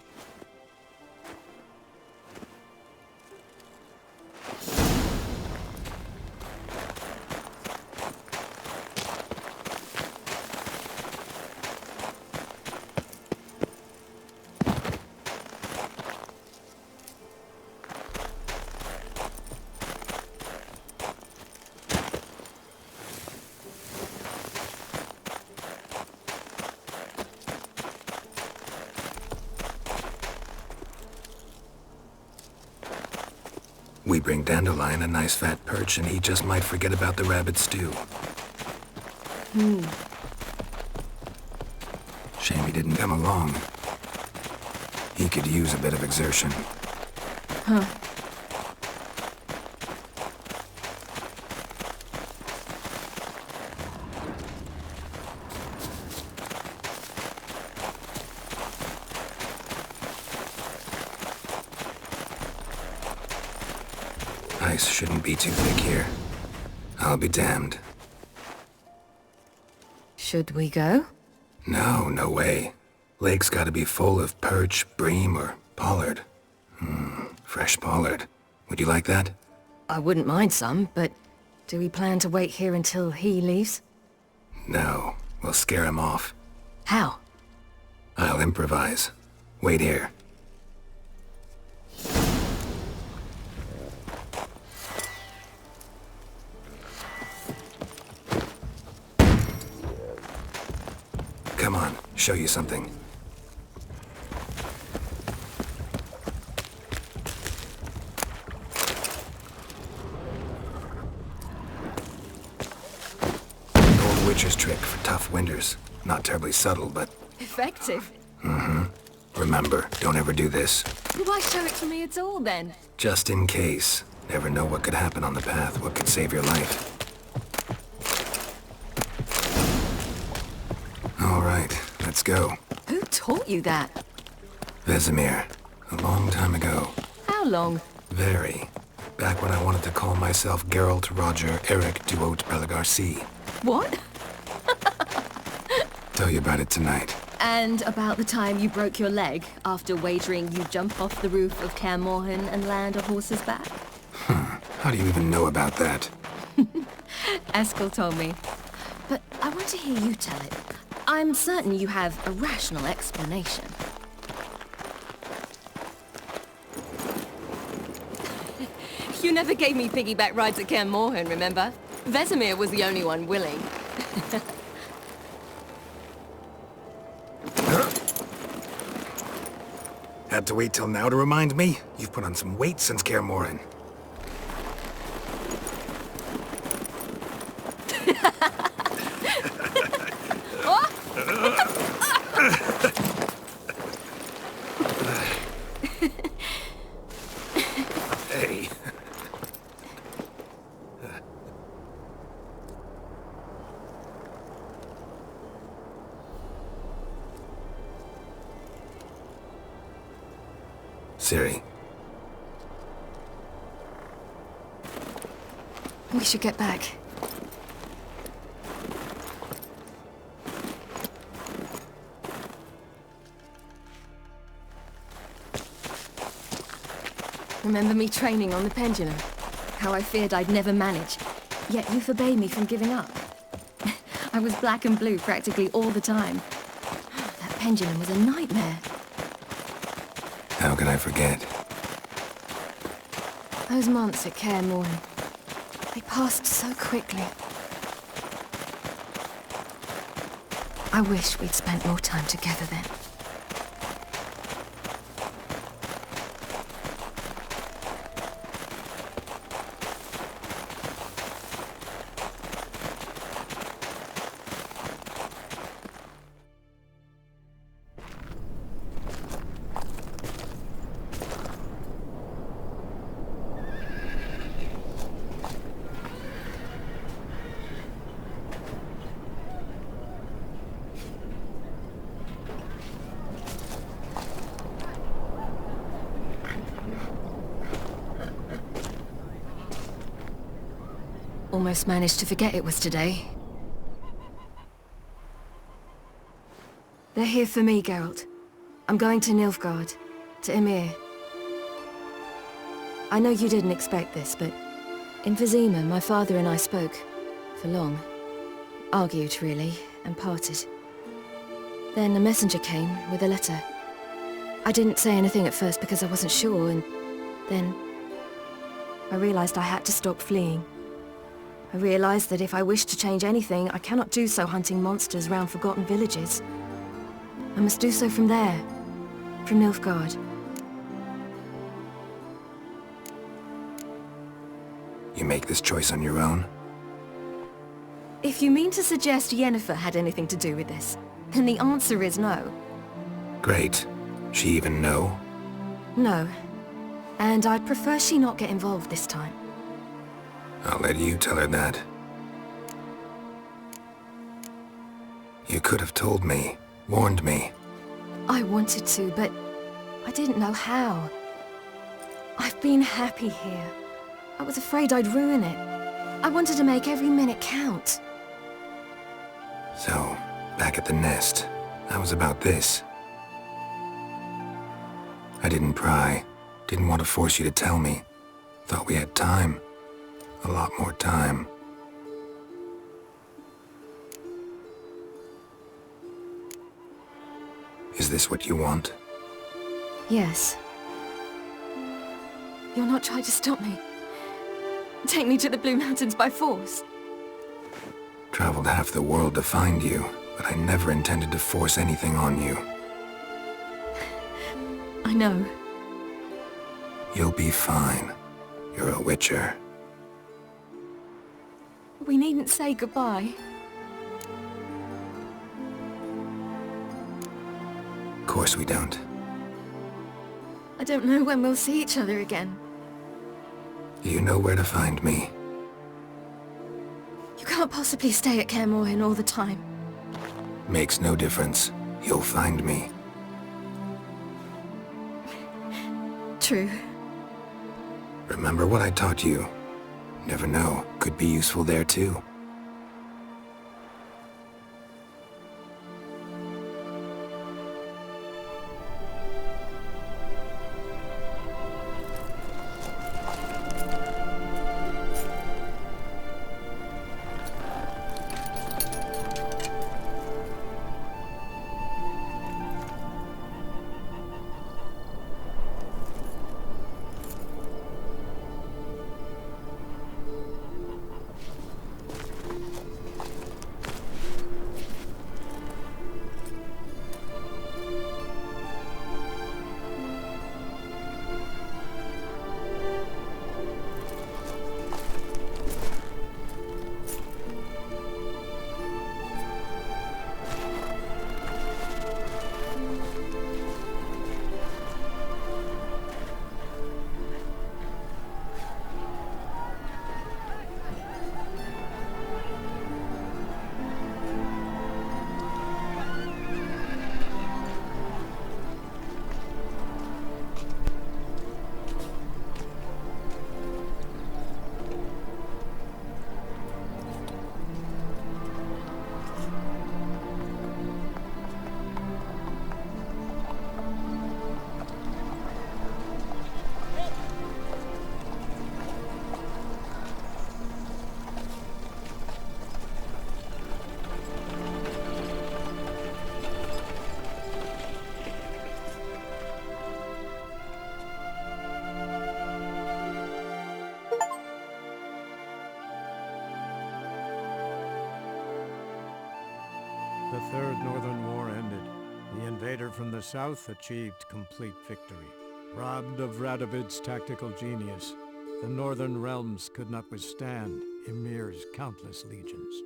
We bring Dandelion a nice fat perch, and he just might forget about the rabbit stew. Shame he didn't come along. He could use a bit of exertion. Huh. Ice shouldn't be too thick here. I'll be damned. Should we go? No, no way. Lake's gotta be full of perch, bream, or pollard. Fresh pollard. Would you like that? I wouldn't mind some, but do we plan to wait here until he leaves? No, we'll scare him off. How? I'll improvise. Wait here. Come on, show you something. Old witch's trick for tough winters. Not terribly subtle, but... Effective. Remember, don't ever do this. Why show it to me at all, then? Just in case. Never know what could happen on the path, what could save your life. All right, let's go. Who taught you that? Vesemir. A long time ago. How long? Very. Back when I wanted to call myself Geralt Roger Eric Duot Belagarcy. What? Tell you about it tonight. And about the time you broke your leg after wagering you jump off the roof of Kaer Morhen and land a horse's back? How do you even know about that? Eskel told me. But I want to hear you tell it. I'm certain you have a rational explanation. You never gave me piggyback rides at Kaer Morhen, remember? Vesemir was the only one willing. Had to wait till now to remind me? You've put on some weight since Kaer Morhen. Hey. Ciri. We should get back. Remember me training on the pendulum? how I feared I'd never manage, yet you forbade me from giving up. I was black and blue practically all the time. That pendulum was a nightmare. How can I forget? Those months at Kaer Morhen, they passed so quickly. I wish we'd spent more time together then. Almost managed to forget it was today. They're here for me, Geralt. I'm going to Nilfgaard, to Emir. I know you didn't expect this, but in Vizima, my father and I spoke. For long. Argued, really, and parted. Then a messenger came with a letter. I didn't say anything at first because I wasn't sure, and then I realized I had to stop fleeing. I realized that if I wish to change anything, I cannot do so hunting monsters round forgotten villages. I must do so from there, from Nilfgaard. You make this choice on your own? If you mean to suggest Yennefer had anything to do with this, then the answer is no. Great. She even know? No. And I'd prefer she not get involved this time. I'll let you tell her that. You could have told me, warned me. I wanted to, but I didn't know how. I've been happy here. I was afraid I'd ruin it. I wanted to make every minute count. So, back at the nest, I was about this. I didn't pry. Didn't want to force you to tell me. Thought we had time. A lot more time. Is this what you want? Yes. You're not trying to stop me. Take me to the Blue Mountains by force. Traveled half the world to find you, but I never intended to force anything on you. I know. You'll be fine. You're a Witcher. We needn't say goodbye. Of course we don't. I don't know when we'll see each other again. You know where to find me. You can't possibly stay at Kaer Morhen all the time. Makes no difference. You'll find me. True. Remember what I taught you. Never know, could be useful there too. the Third Northern War ended, the invader from the south achieved complete victory. Robbed of Radovid's tactical genius, the northern realms could not withstand Ymir's countless legions.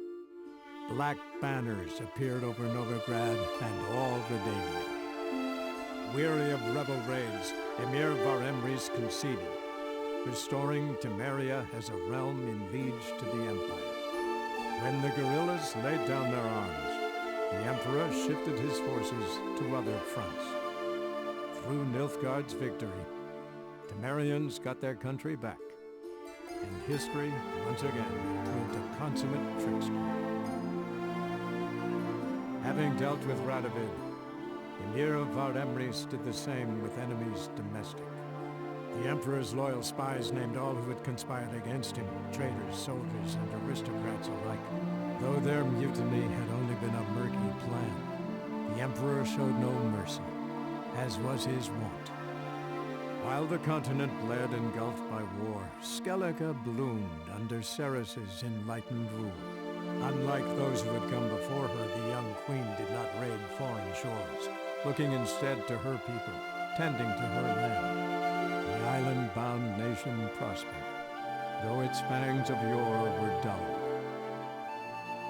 Black banners appeared over Novigrad and all Redania. Weary of rebel raids, Ymir Varemrys conceded, restoring Temeria as a realm in liege to the Empire. When the guerrillas laid down their arms, the Emperor shifted his forces to other fronts. Through Nilfgaard's victory, Temerians got their country back, and history once again proved a consummate trickster. Having dealt with Radovid, Ymir of Varemrys did the same with enemies domestic. The Emperor's loyal spies named all who had conspired against him, traitors, soldiers, and aristocrats alike. Though their mutiny had only been a murky plan, the Emperor showed no mercy, as was his wont. While the continent bled engulfed by war, Skellige bloomed under Ceres's enlightened rule. Unlike those who had come before her, the young queen did not raid foreign shores, looking instead to her people, tending to her land. The island-bound nation prospered, though its fangs of yore were dulled.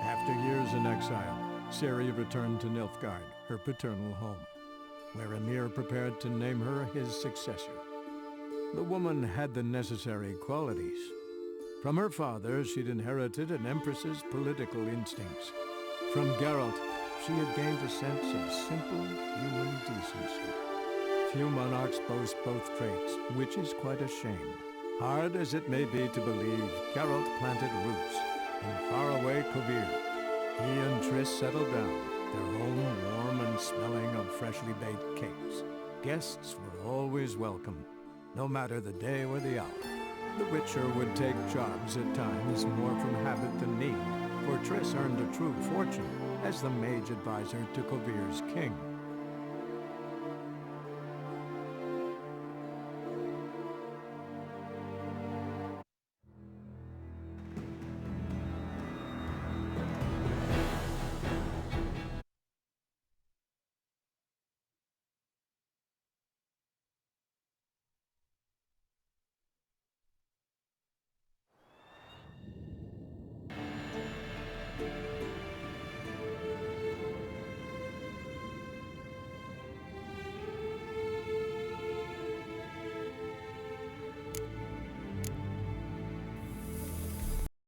After years in exile, Ciri returned to Nilfgaard, her paternal home, where Ymir prepared to name her his successor. The woman had the necessary qualities. From her father, she'd inherited an empress's political instincts. From Geralt, she had gained a sense of simple human decency. Few monarchs boast both traits, which is quite a shame. Hard as it may be to believe, Geralt planted roots in faraway Kovir. He and Triss settled down, their home warm and smelling of freshly baked cakes. Guests were always welcome, no matter the day or the hour. The Witcher would take jobs at times more from habit than need, for Triss earned a true fortune as the mage advisor to Kovir's king.